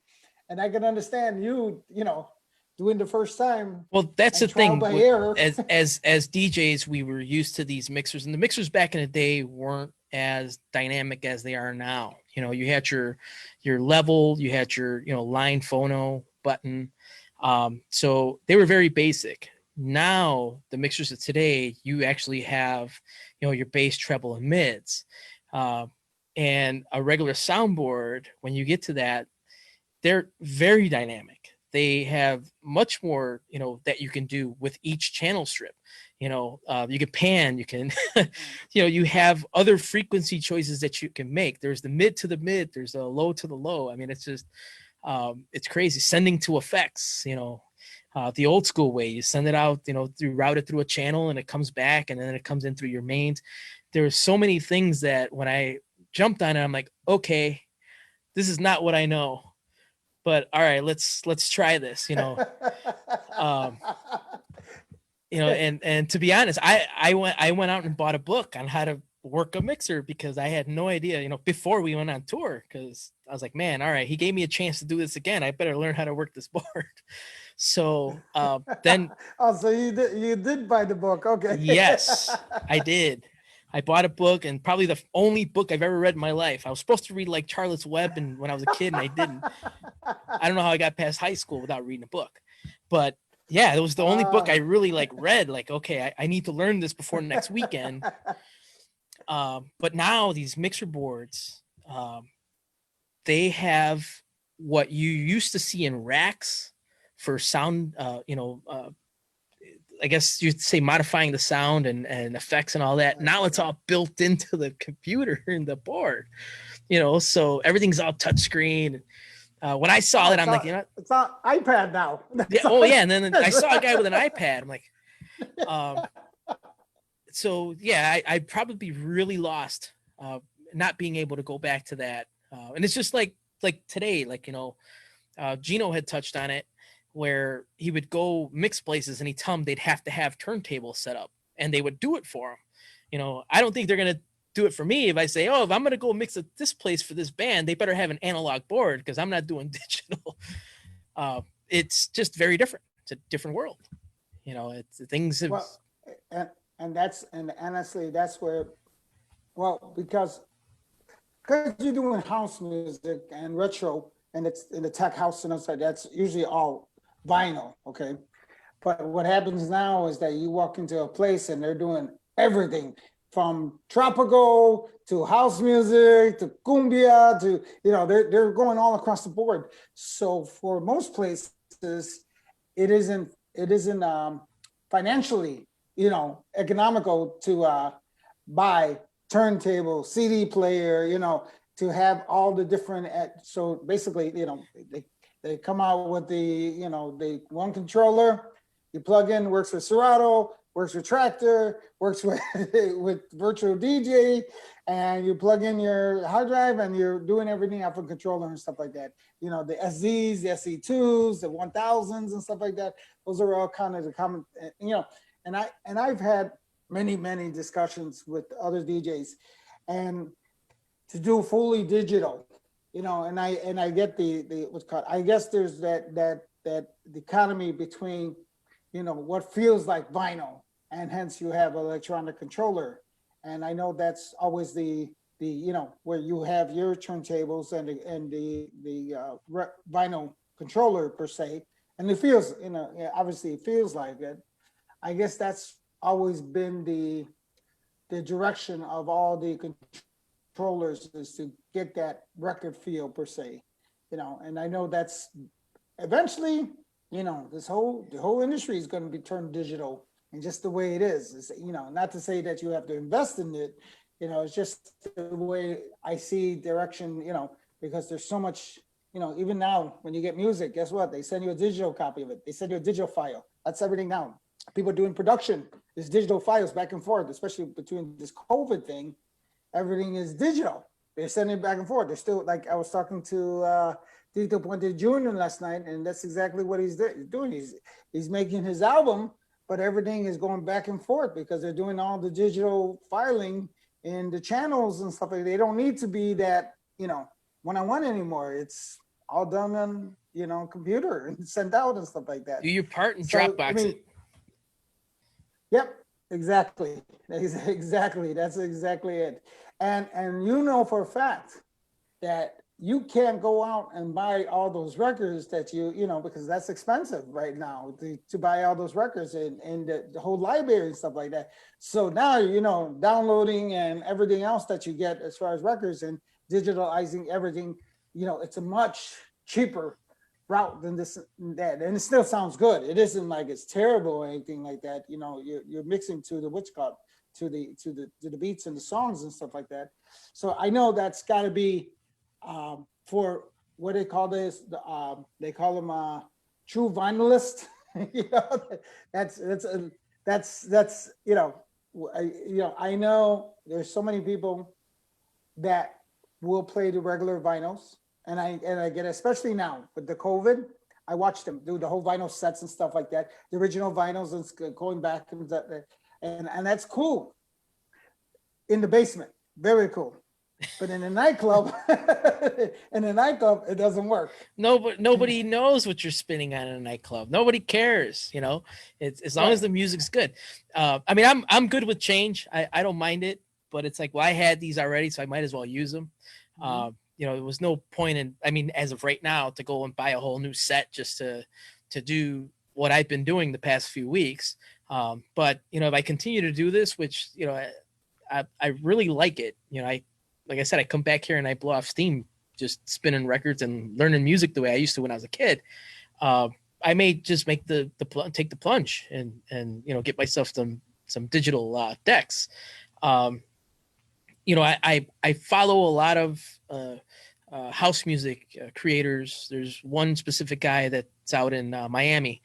Speaker 1: And I can understand you doing the first time.
Speaker 2: Well, that's the thing.
Speaker 1: By error.
Speaker 2: As DJs, we were used to these mixers, and the mixers back in the day weren't as dynamic as they are now. You had your level, you had your line phono button. So they were very basic. Now the mixers of today, you actually have your bass, treble, and mids, and a regular soundboard. When you get to that, they're very dynamic. They have much more that you can do with each channel strip. You can pan, you can you have other frequency choices that you can make. There's the mid to the mid, there's the low to the low. I mean, it's just it's crazy. Sending to effects, the old school way, you send it out, route it through a channel, and it comes back, and then it comes in through your mains. There are so many things that when I jumped on it, I'm like, okay, this is not what I know. but all right, let's try this, um, and to be honest, I went out and bought a book on how to work a mixer because I had no idea, before we went on tour, because I was like, man, all right, he gave me a chance to do this again. I better learn how to work this board. So then
Speaker 1: Oh, so you did buy the book. Okay.
Speaker 2: yes, I did. I bought a book, and probably the only book I've ever read in my life. I was supposed to read like Charlotte's Web and when I was a kid, and I didn't. I don't know how I got past high school without reading a book. But yeah, it was the only book I really like read. Like, okay, I need to learn this before next weekend. But now these mixer boards, they have what you used to see in racks for sound, I guess you'd say modifying the sound and effects and all that.
Speaker 1: Right,
Speaker 2: Now it's
Speaker 1: right.
Speaker 2: all built into the computer and the board, so everything's all touchscreen. When I saw
Speaker 1: Oh,
Speaker 2: that, I'm like,
Speaker 1: it's on iPad now.
Speaker 2: yeah,
Speaker 1: That's
Speaker 2: oh
Speaker 1: all it
Speaker 2: yeah. And then I
Speaker 1: is.
Speaker 2: saw a guy with an iPad. I'm like, um, so yeah, I'd probably be really lost, not being able to go back to that. And it's just like today, like, Gino had touched on it, where he would go mix places and he'd tell them they'd have to have turntables set up, and they would do it for him. I don't think they're gonna do it for me if I say, oh, if I'm gonna go mix at this place for this band, they better have an analog board because I'm not doing digital. It's just very different. It's a different world. It's things have.
Speaker 1: Well, and honestly, that's where, well, because you're doing house music and retro, and it's in the tech house and outside, that's usually all vinyl, okay? But what happens now is that you walk into a place and they're doing everything from tropical to house music to cumbia to, they're going all across the board. So for most places, it isn't financially, economical to buy turntable, CD player, to have all the different. So basically, they come out with the one controller. You plug in, works with Serato, works with Tractor, works with with virtual DJ, and you plug in your hard drive, and you're doing everything off a controller and stuff like that. The SZs, the SE2s, the 1000s, and stuff like that. Those are all kind of the common, and I've had many discussions with other DJs, and to do fully digital, and I get the what's called. I guess there's that dichotomy between, what feels like vinyl, and hence you have electronic controller, and I know that's always the where you have your turntables and the vinyl controller per se, and it feels, obviously it feels like it. I guess that's always been the direction of all the controllers, is to get that record feel per se, and I know that's eventually, the whole industry is going to be turned digital, and just the way it is, not to say that you have to invest in it, it's just the way I see direction, because there's so much, even now when you get music, guess what? They send you a digital copy of it. They send you a digital file. That's everything now. People doing production, there's digital files back and forth, especially between this COVID thing. Everything is digital. They're sending it back and forth. They're still, like, I was talking to Tito Puente Jr. last night, and that's exactly what he's doing. He's making his album, but everything is going back and forth because they're doing all the digital filing in the channels and stuff like that. They don't need to be that, one-on-one anymore. It's all done on, computer and sent out and stuff like that.
Speaker 2: Do your part and
Speaker 1: So,
Speaker 2: Dropbox it.
Speaker 1: Yep, exactly. Exactly. That's exactly it. And for a fact that you can't go out and buy all those records that because that's expensive right now to buy all those records and the whole library and stuff like that. So now, downloading and everything else that you get as far as records and digitalizing everything, it's a much cheaper route than this and that, and it still sounds good. It isn't like it's terrible or anything like that. You're mixing to the what's called to the beats and the songs and stuff like that. So I know that's got to be for what they call this. They call them true vinylist. That's I know there's so many people that will play the regular vinyls, and I get, especially now with the COVID, I watched them do the whole vinyl sets and stuff like that, the original vinyls and going back and that's cool in the basement, very cool. But in a nightclub, it doesn't work.
Speaker 2: Nobody knows what you're spinning on in a nightclub. Nobody cares, you know. It's as long as the music's good. I mean, I'm good with change. I don't mind it, but it's like, well, I had these already, so I might as well use them. You know, there was no point in, I mean, as of right now, to go and buy a whole new set just to do what I've been doing the past few weeks. But you know, if I continue to do this, which you know, I really like it. You know, like I said, I come back here and I blow off steam just spinning records and learning music the way I used to when I was a kid. I may just make take the plunge and you know, get myself some digital decks. You know, I follow a lot of house music creators. There's one specific guy that's out in Miami.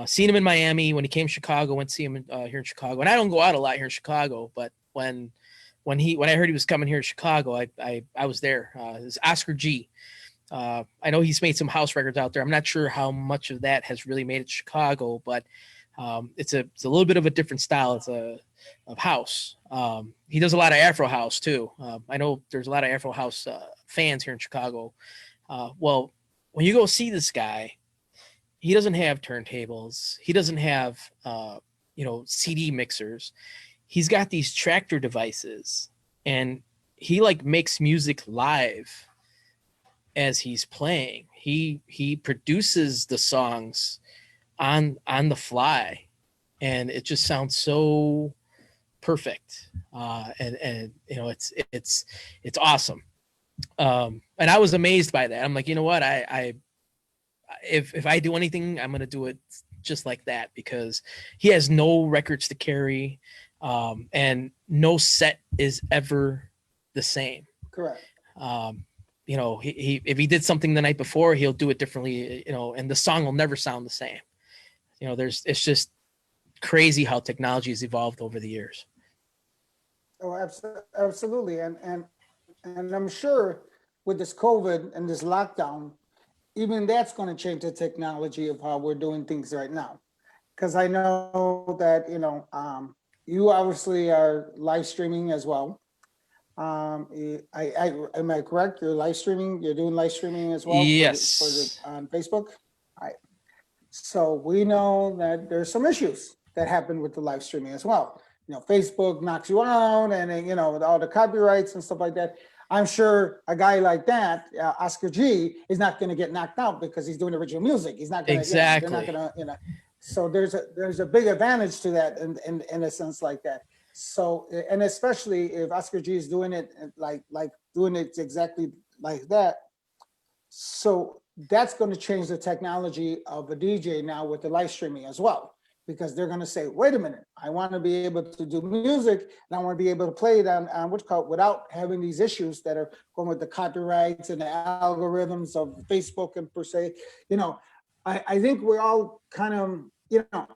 Speaker 2: Seen him in Miami when he came to Chicago. Went to see him here in Chicago, and I don't go out a lot here in Chicago. But when I heard he was coming here to Chicago, I was there. It's Oscar G. I know he's made some house records out there. I'm not sure how much of that has really made it to Chicago, but it's a little bit of a different style. It's of house. He does a lot of Afro house too. I know there's a lot of Afro house fans here in Chicago. Well, when you go see this guy, he doesn't have turntables. He doesn't have you know, CD mixers. He's got these tractor devices, and he like makes music live as he's playing. He produces the songs on the fly, and it just sounds so perfect. And you know, it's awesome. And I was amazed by that. I'm like, you know what, if I do anything, I'm gonna do it just like that, because he has no records to carry, and no set is ever the same.
Speaker 1: Correct.
Speaker 2: You know, he if he did something the night before, he'll do it differently, you know, and the song will never sound the same. You know, it's just crazy how technology has evolved over the years.
Speaker 1: Oh, absolutely. And I'm sure with this COVID and this lockdown, even that's going to change the technology of how we're doing things right now. Because I know that, you know, you obviously are live streaming as well. Am I correct? You're live streaming. You're doing live streaming as well.
Speaker 2: Yes.
Speaker 1: On Facebook. All right. So we know that there's some issues that happen with the live streaming as well. You know, Facebook knocks you out, and you know, with all the copyrights and stuff like that. I'm sure a guy like that, Oscar G, is not going to get knocked out because he's doing original music. He's not going to.
Speaker 2: Exactly.
Speaker 1: They're not going to. You know. So there's a big advantage to that in a sense like that. So, and especially if Oscar G is doing it like doing it exactly like that. So that's going to change the technology of a DJ now with the live streaming as well, because they're going to say, wait a minute, I want to be able to do music and I want to be able to play it on what's called without having these issues that are going with the copyrights and the algorithms of Facebook and per se. You know, I think we're all kind of, you know,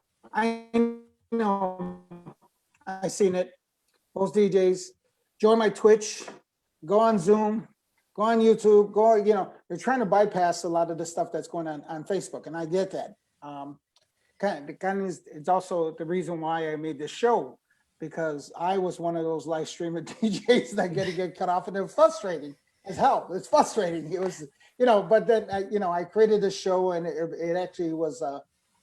Speaker 1: I've seen it. Most DJs join my Twitch, go on Zoom, go on YouTube, go, you know, they're trying to bypass a lot of the stuff that's going on Facebook. And I get that. It's also the reason why I made this show, because I was one of those live streamer DJs that get cut off, and it was frustrating as hell. It's frustrating. It was, you know, but then, you know, I created this show, and it actually was a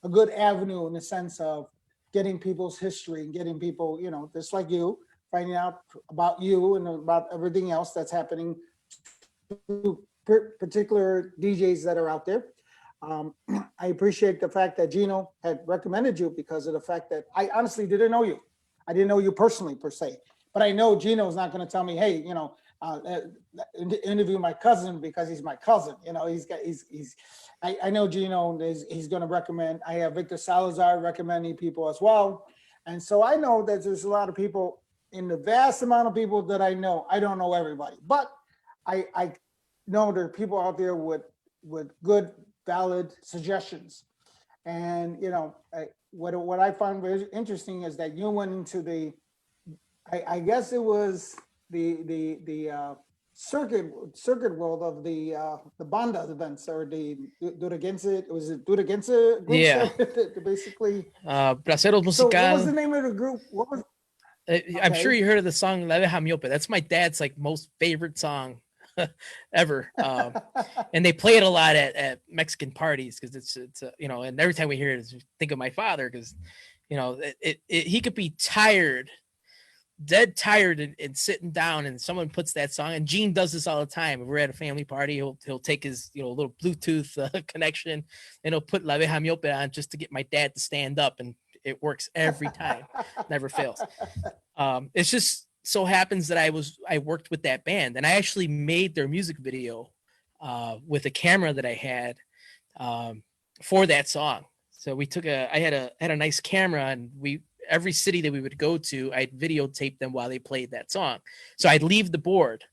Speaker 1: good avenue in the sense of getting people's history and getting people, you know, just like you, finding out about you and about everything else that's happening to particular DJs that are out there. I appreciate the fact that Gino had recommended you, because of the fact that I honestly didn't know you. I didn't know you personally per se, but I know Gino's not going to tell me, hey, you know, interview my cousin because he's my cousin. You know, I know Gino he's going to recommend. I have Victor Salazar recommending people as well. And so I know that there's a lot of people, in the vast amount of people that I know. I don't know everybody, but I know there are people out there with good, valid suggestions. And, you know, what I found very interesting is that you went into I guess it was the circuit world of the banda events or the Duragense, was it Duragense groups
Speaker 2: Yeah.
Speaker 1: that basically.
Speaker 2: Braceros
Speaker 1: So what was
Speaker 2: Musical.
Speaker 1: the name of the group? What was
Speaker 2: I'm sure
Speaker 1: okay?
Speaker 2: you heard of the song La Abeja Miope. That's my dad's like most favorite song ever. And they play it a lot at Mexican parties because it's you know, and every time we hear it, I think of my father because you know he could be tired, dead tired, and sitting down, and someone puts that song. And Gene does this all the time. If we're at a family party, he'll take his little Bluetooth connection and he'll put La Abeja Miope on just to get my dad to stand up, and it works every time, never fails. It's just so happens that I worked with that band and I actually made their music video with a camera that I had for that song. So we took I had a nice camera, and every city that we would go to, I'd videotape them while they played that song. So I'd leave the board.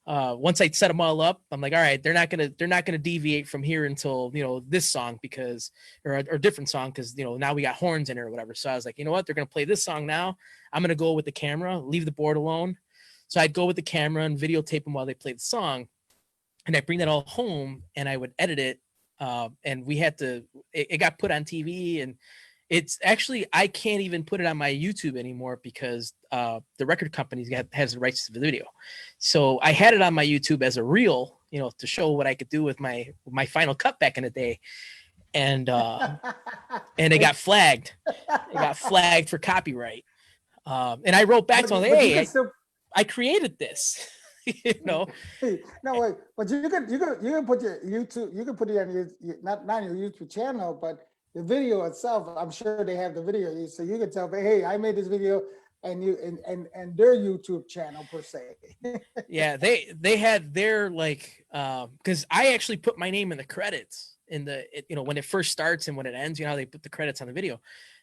Speaker 2: Once I'd set them all up, I'm like, all right, they're not gonna deviate from here until this song because or different song because now we got horns in it or whatever. So I was like, you know what, they're gonna play this song now. I'm gonna go with the camera, leave the board alone. So I'd go with the camera and videotape them while they played the song, and I bring that all home and I would edit it. And we had to. It got put on TV, and it's actually I can't even put it on my YouTube anymore because the record company has the rights to the video. So I had it on my YouTube as a reel, to show what I could do with my Final Cut back in the day, and it got flagged. It got flagged for copyright. And I wrote back to him, hey, I created this.
Speaker 1: No, wait, but you can put your YouTube, you can put it on your not your YouTube channel, but the video itself, I'm sure they have the video, so you can tell me, hey, I made this video, and and their YouTube channel per se.
Speaker 2: Yeah, they had their because I actually put my name in the credits in when it first starts and when it ends. How they put the credits on the video.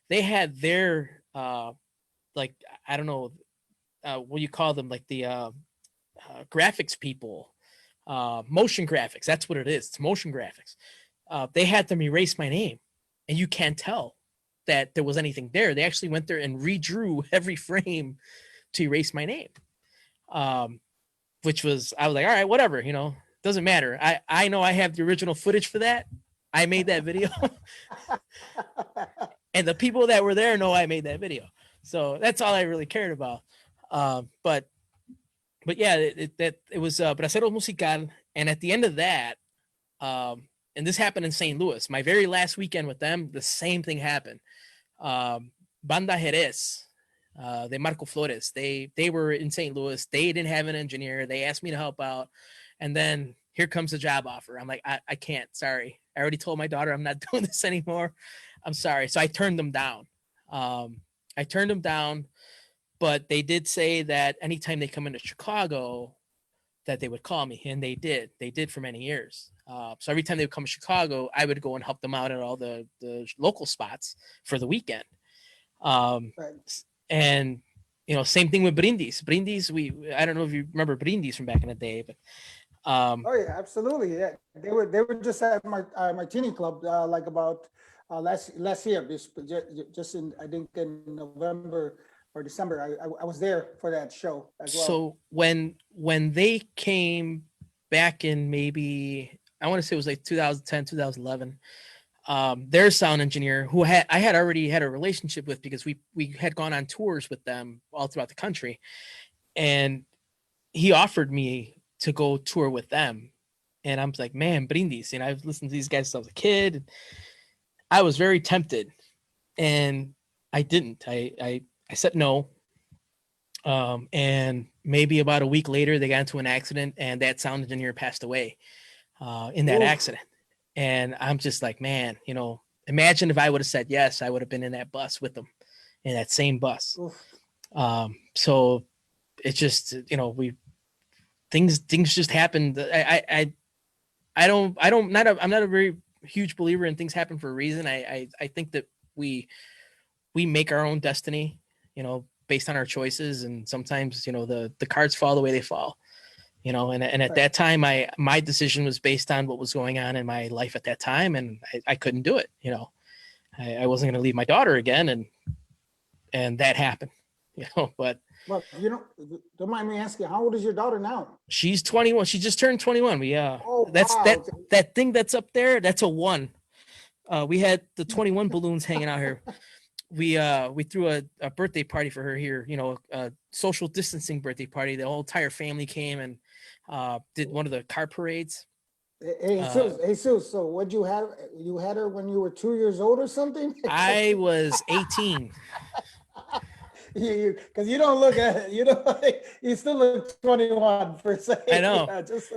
Speaker 2: They had their I don't know what you call them, like the graphics people, motion graphics. That's what it is. It's motion graphics. They had them erase my name, and you can't tell that there was anything there. They actually went there and redrew every frame to erase my name. Which was, I was like, all right, whatever, doesn't matter. I know I have the original footage for that. I made that video. And the people that were there know I made that video. So that's all I really cared about. But yeah, it was Braceros Musical. And at the end of that, and this happened in St. Louis, my very last weekend with them, the same thing happened. Banda Jerez, de Marco Flores, they were in St. Louis. They didn't have an engineer. They asked me to help out. And then here comes the job offer. I'm like, I can't, sorry. I already told my daughter I'm not doing this anymore. I'm sorry. So I turned them down. But they did say that anytime they come into Chicago, that they would call me, and they did. They did for many years. So every time they would come to Chicago, I would go and help them out at all the local spots for the weekend. Right. And same thing with Brindis. I don't know if you remember Brindis from back in the day, but
Speaker 1: oh yeah, absolutely. Yeah, they were just at my Martini Club like about last year, just in, I think in November or December. I was there for that show as well.
Speaker 2: So when they came back in, maybe I want to say it was like 2010, 2011, their sound engineer, who I had already had a relationship with because we had gone on tours with them all throughout the country, and he offered me to go tour with them. And I'm like, man, Brindis, I've listened to these guys since I was a kid. I was very tempted, and I didn't. I said no. And maybe about a week later, they got into an accident, and that sound engineer passed away in that accident. And I'm just like, man, imagine if I would have said yes, I would have been in that bus with them, in that same bus. So it's just, things just happened. I'm not a very huge believer in things happen for a reason. I think that we make our own destiny, based on our choices, and sometimes the cards fall the way they fall, and at that time my decision was based on what was going on in my life at that time, and I couldn't do it. I wasn't going to leave my daughter again, and that happened, but
Speaker 1: Well, you know, don't mind me asking, how old is your daughter now?
Speaker 2: She's 21. She just turned 21. We
Speaker 1: Oh,
Speaker 2: that's
Speaker 1: wow.
Speaker 2: that thing that's up there. That's a one. We had the 21 balloons hanging out here. We threw a birthday party for her here. You know, a social distancing birthday party. The whole entire family came and did one of the car parades.
Speaker 1: Hey,
Speaker 2: Uh,
Speaker 1: Jesus, so what you have? You had her when you were 2 years old or something?
Speaker 2: I was 18.
Speaker 1: Because you don't look at it, you know, you still look 21 per
Speaker 2: I
Speaker 1: se.
Speaker 2: know.
Speaker 1: Yeah, just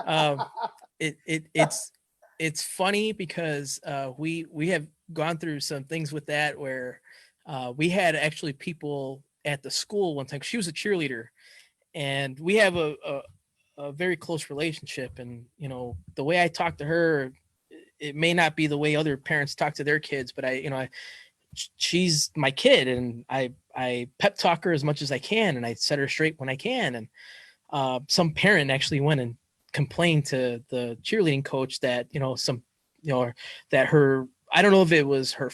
Speaker 2: Um, it's funny because we have gone through some things with that where we had actually people at the school one time. She was a cheerleader, and we have a very close relationship. And you know, the way I talk to her, it may not be the way other parents talk to their kids, but she's my kid, and I pep talk her as much as I can, and I set her straight when I can. And some parent actually went and complained to the cheerleading coach that that her, I don't know if it was her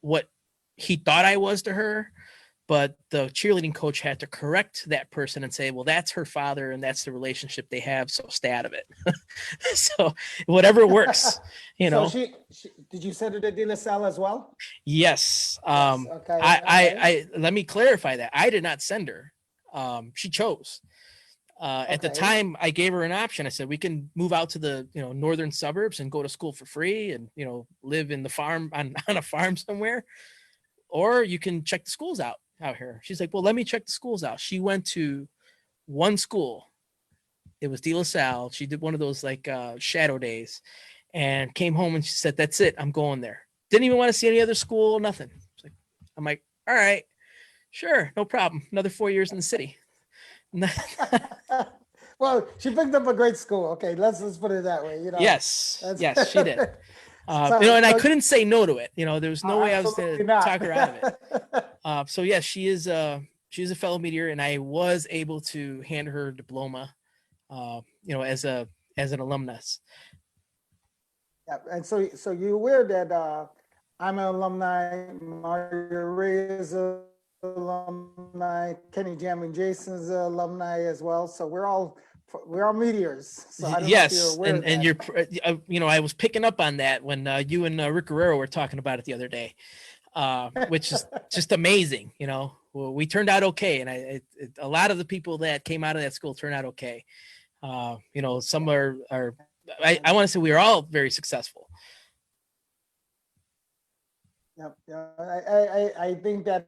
Speaker 2: what he thought I was to her, but the cheerleading coach had to correct that person and say, well, that's her father and that's the relationship they have, so stay out of it. So whatever works, you
Speaker 1: so
Speaker 2: know.
Speaker 1: she did you send her to De La Salle as well?
Speaker 2: Yes.
Speaker 1: Yes. Okay. Okay.
Speaker 2: I let me clarify that I did not send her. She chose. At the
Speaker 1: Okay.
Speaker 2: time, I gave her an option. I said we can move out to the northern suburbs and go to school for free, and live in the farm on a farm somewhere, or you can check the schools out here. She's like, well, let me check the schools out. She went to one school. It was De La Salle. She did one of those like shadow days, and came home and she said, "That's it. I'm going there." Didn't even want to see any other school. Nothing. I'm like, all right, sure, no problem. Another 4 years in the city.
Speaker 1: Well, she picked up a great school. Okay, let's put it that way.
Speaker 2: Yes,
Speaker 1: That's
Speaker 2: yes, she did.
Speaker 1: so
Speaker 2: And I
Speaker 1: so
Speaker 2: couldn't say no to it. There was no way I was going to
Speaker 1: absolutely not.
Speaker 2: talk her out of it. So yes, she's a fellow meteor, and I was able to hand her diploma, as an alumnus.
Speaker 1: Yeah, and so you're aware that I'm an alumni, Mario Ray is an alumni, Kenny Jam and Jason's an alumni as well. So we're all meteors. So I don't know if you're
Speaker 2: Yes,
Speaker 1: aware of
Speaker 2: and
Speaker 1: that.
Speaker 2: you're, I was picking up on that when you and Rick Guerrero were talking about it the other day, which is just amazing. Well, we turned out okay, and a lot of the people that came out of that school turned out okay. Some are I want to say we are all very successful.
Speaker 1: Yep. Yeah. I think that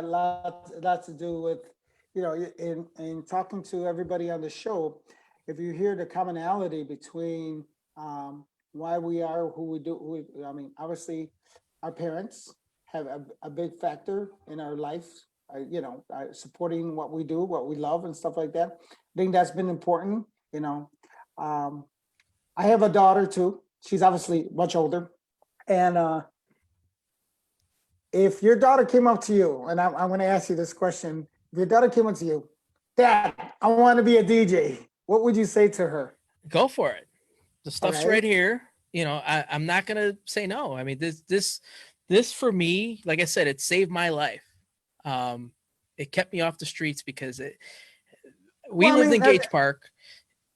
Speaker 1: lots to do with, in talking to everybody on the show, if you hear the commonality between why we are who we do, I mean, obviously, our parents have a big factor in our life, supporting what we do, what we love, and stuff like that. I think that's been important. Um, I have a daughter too. She's obviously much older, and if your daughter came up to you, and I'm going to ask you this question, if your daughter came up to you, Dad, I want to be a DJ, what would you say to her?
Speaker 2: Go for it. The stuff's
Speaker 1: Okay.
Speaker 2: right here. I'm not gonna say no. I mean, this for me, like I said, it saved my life. It kept me off the streets because we
Speaker 1: Well, I
Speaker 2: lived
Speaker 1: mean,
Speaker 2: in Gage Park.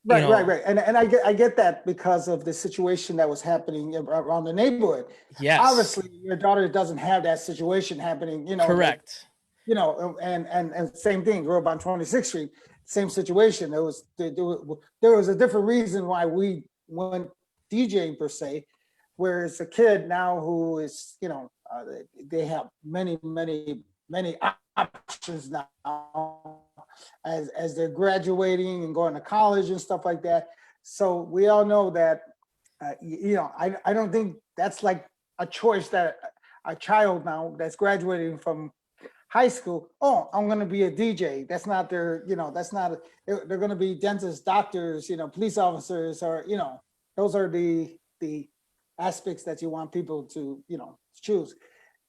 Speaker 1: right. And I get that because of the situation that was happening around the neighborhood.
Speaker 2: Yes,
Speaker 1: Obviously, your daughter doesn't have that situation happening,
Speaker 2: correct.
Speaker 1: and same thing, grew up on 26th Street, same situation. There was a different reason why we went DJing per se, whereas a kid now who is, they have many options now as they're graduating and going to college and stuff like that. So we all know that, I don't think that's like a choice that a child now that's graduating from high school, oh, I'm going to be a DJ. That's not their, that's not, they're going to be dentists, doctors, police officers, or, those are the aspects that you want people to, choose.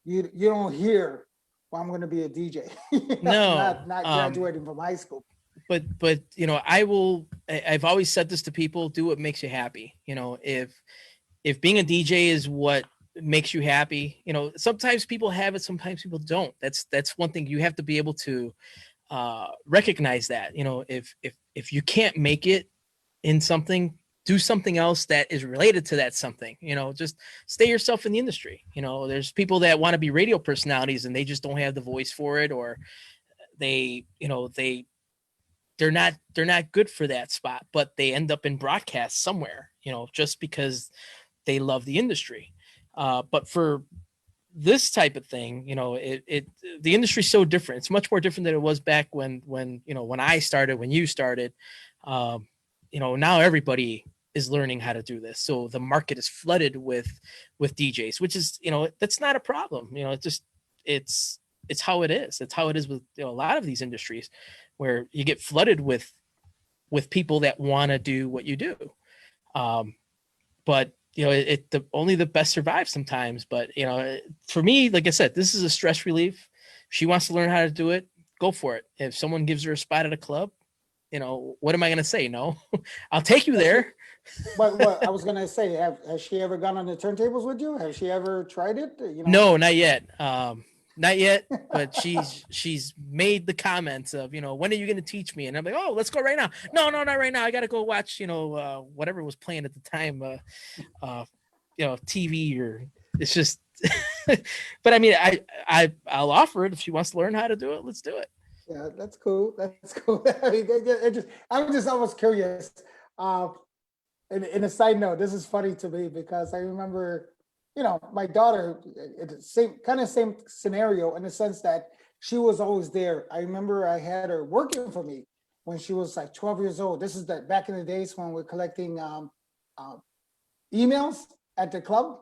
Speaker 1: You don't hear, well, I'm going to be a DJ.
Speaker 2: No,
Speaker 1: not graduating from high school.
Speaker 2: but I've always said this to people: do what makes you happy. If being a DJ is what makes you happy. You know, sometimes people have it, sometimes people don't. That's one thing you have to be able to recognize that. You know, if you can't make it in something, do something else that is related to that something. You know, just stay yourself in the industry. You know, there's people that want to be radio personalities and they just don't have the voice for it, or they, you know, they're not good for that spot, but they end up in broadcast somewhere, you know, just because they love the industry. But for this type of thing, you know, the industry's so different. It's much more different than it was back when you know, when I started, when you started. You know, now everybody is learning how to do this, so the market is flooded with DJs, which is, you know, that's not a problem. You know, it's it's how it is. It's how it is with, you know, a lot of these industries, where you get flooded with people that want to do what you do. Um, but you know, only the best survive sometimes. But you know, for me, like I said, this is a stress relief. She wants to learn how to do it, go for it. If someone gives her a spot at a club, you know, what am I going to say? No, I'll take you there.
Speaker 1: What I was gonna say, has she ever gone on the turntables with you? Has she ever tried it? You know?
Speaker 2: No, not yet. Not yet. But she's made the comments of, you know, when are you going to teach me? And I'm like, oh, let's go right now. No, not right now. I got to go watch, you know, whatever was playing at the time. You know, TV, or it's just. But I mean, I'll offer it if she wants to learn how to do it. Let's do it.
Speaker 1: Yeah, that's cool. That's cool. I mean, I'm just almost curious. And a side note, this is funny to me because I remember, you know, my daughter, same scenario in the sense that she was always there. I remember I had her working for me when she was like 12 years old. This is that back in the days when we're collecting emails at the club.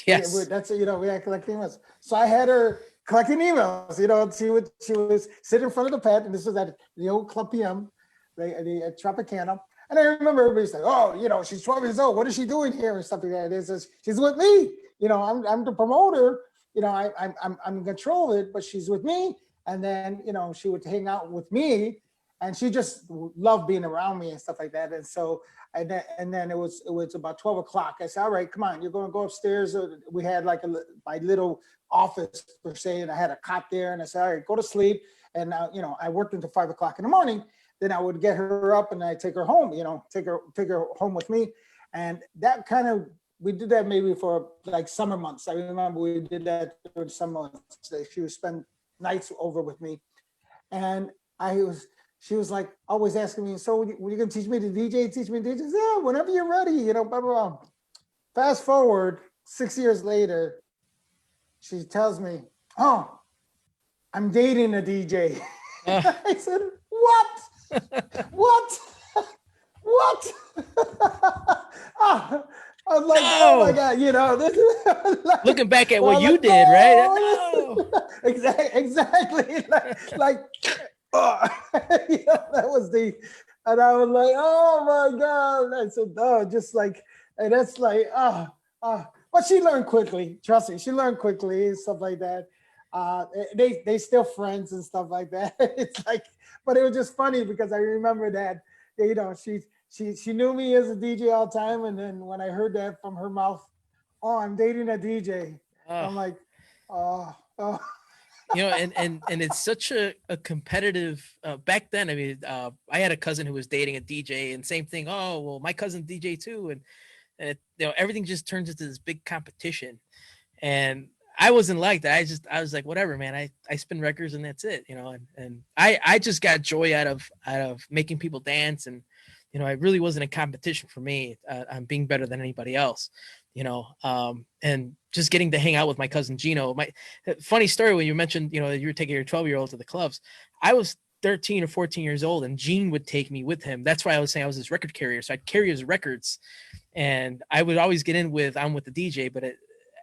Speaker 2: Yes.
Speaker 1: That's, you know, we had collecting emails. So I had her collecting emails. You know, she was sitting in front of the pad, and this was at the old Club PM, the Tropicana. And I remember everybody's like, oh, you know, she's 12 years old. What is she doing here? And stuff like that. It says, she's with me. You know, I'm the promoter. You know, I'm in control of it, but she's with me. And then, you know, she would hang out with me, and she just loved being around me and stuff like that. And so, and then it was about 12 o'clock. I said, all right, come on, you're going to go upstairs. We had like my little office per se, and I had a cot there. And I said, all right, go to sleep. And you know, I worked until 5 o'clock in the morning. Then I would get her up and I take her home, you know, take her home with me. And that kind of, we did that maybe for like summer months. I remember we did that during summer months. She would spend nights over with me. And she was like always asking me, so were you gonna teach me to DJ, teach me to DJ? Yeah, whenever you're ready, you know, blah, blah, blah. Fast forward 6 years later, she tells me, oh, I'm dating a DJ. I said, what? What? What? I was like,
Speaker 2: No.
Speaker 1: oh my God, you know, this is like,
Speaker 2: looking back at what you did, right? No.
Speaker 1: Exactly. Like oh, you know, that was and I was like, oh my God. I said, oh, just like, and that's like, but she learned quickly. Trust me, she learned quickly and stuff like that. They still friends and stuff like that. It's like, but it was just funny because I remember that, you know, she knew me as a DJ all the time, and then when I heard that from her mouth, oh, I'm dating a DJ. I'm like, oh.
Speaker 2: You know, and it's such a competitive back then. I mean, I had a cousin who was dating a DJ, and same thing. Oh, well, my cousin DJ too, and you know, everything just turns into this big competition. And I wasn't like that. I was like, whatever, man. I spin records and that's it, you know. And I just got joy out of making people dance, and you know, it really wasn't a competition for me. I'm being better than anybody else, you know. And just getting to hang out with my cousin Gino. My funny story when you mentioned, you know, you were taking your 12-year-old to the clubs. I was 13 or 14 years old, and Gene would take me with him. That's why I was saying I was his record carrier. So I'd carry his records, and I would always get in with I'm with the DJ, but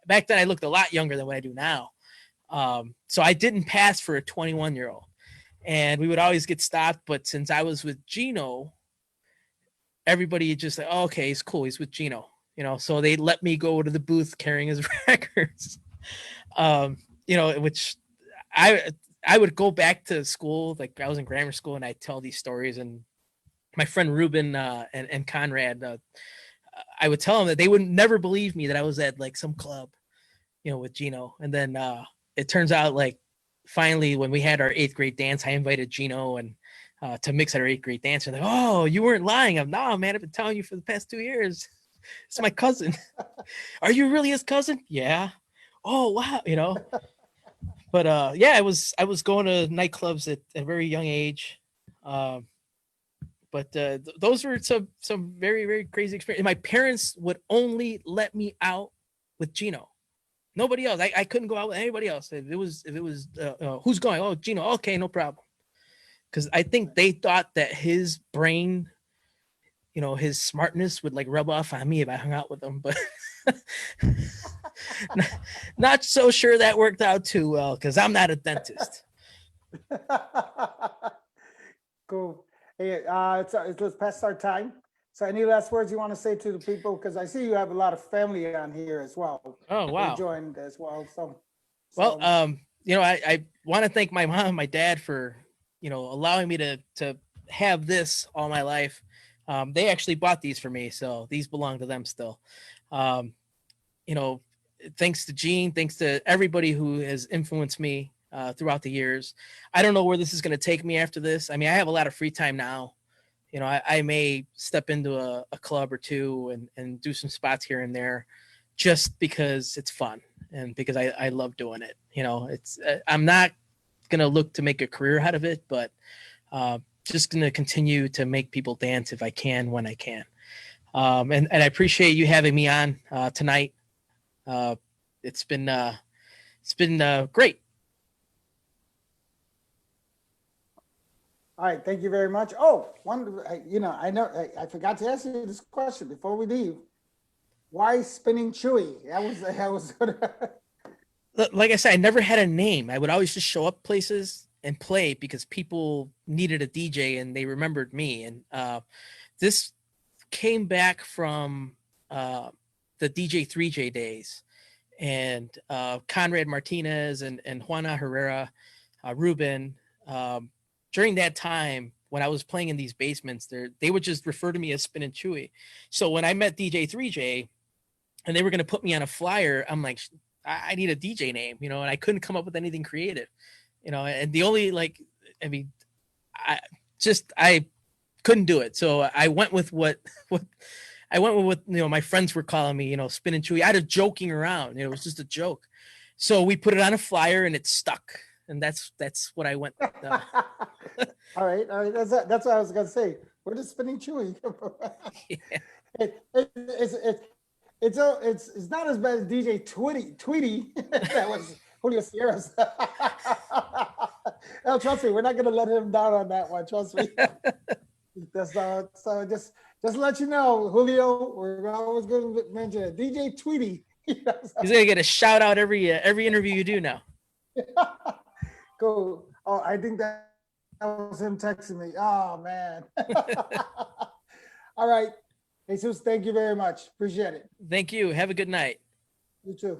Speaker 2: back then I looked a lot younger than what I do now. So I didn't pass for a 21-year-old, and we would always get stopped. But since I was with Gino, everybody just like, oh, okay, he's cool. He's with Gino, you know, so they let me go to the booth carrying his records. You know, which I would go back to school. Like I was in grammar school, and I'd tell these stories, and my friend Ruben and Conrad, I would tell them that they would never believe me that I was at like some club, with Gino. And then it turns out like finally when we had our 8th grade dance, I invited Gino and to mix at our 8th grade dance. And like, oh, you weren't lying. I'm no, man. I've been telling you for the past 2 years. It's my cousin. Are you really his cousin? Yeah. Oh wow. But yeah, I was going to nightclubs at a very young age. Um, but those were some very very crazy experiences. My parents would only let me out with Gino. Nobody else. I couldn't go out with anybody else. If it was who's going? Oh, Gino. Okay, no problem. Because I think they thought that his brain, his smartness would like rub off on me if I hung out with him. But not so sure that worked out too well because I'm not a dentist.
Speaker 1: Cool. Hey, let's pass our time. So any last words you want to say to the people? Because I see you have a lot of family on here as well.
Speaker 2: Oh wow.
Speaker 1: They joined as well.
Speaker 2: Well, I want to thank my mom and my dad for, allowing me to have this all my life. They actually bought these for me, so these belong to them still. Thanks to Gene, thanks to everybody who has influenced me throughout the years. I don't know where this is going to take me after this. I mean, I have a lot of free time now. I may step into a club or two and do some spots here and there just because it's fun and because I love doing it. I'm not going to look to make a career out of it, but just going to continue to make people dance if I can, when I can. And I appreciate you having me on tonight. It's been great.
Speaker 1: All right, thank you very much. Oh, I know I forgot to ask you this question before we leave. Why Spinning Chuy? That was
Speaker 2: Like I said, I never had a name. I would always just show up places and play because people needed a DJ and they remembered me. And this came back from the DJ 3J days, and Conrad Martinez and Juana Herrera, Ruben. During that time, when I was playing in these basements, they would just refer to me as Spinnin' Chuy. So when I met DJ 3J and they were going to put me on a flyer, I'm like, I need a DJ name, and I couldn't come up with anything creative, and the only I couldn't do it. So I went with what my friends were calling me, Spinnin' Chuy. I had a joking around, it was just a joke. So we put it on a flyer and it stuck. And that's what I went with.
Speaker 1: All right. That's what I was gonna say. Where does Spinning Chuy come from? Yeah. It's not as bad as DJ Tweety. That was Julio Sierra's. No, trust me, we're not gonna let him down on that one. Trust me. So just let you know, Julio, we're always going to mention it. DJ Tweety.
Speaker 2: He's gonna get a shout out every interview you do now.
Speaker 1: Cool. Oh, I think that was him texting me. Oh man. All right. Jesus, thank you very much. Appreciate it.
Speaker 2: Thank you. Have a good night.
Speaker 1: You too.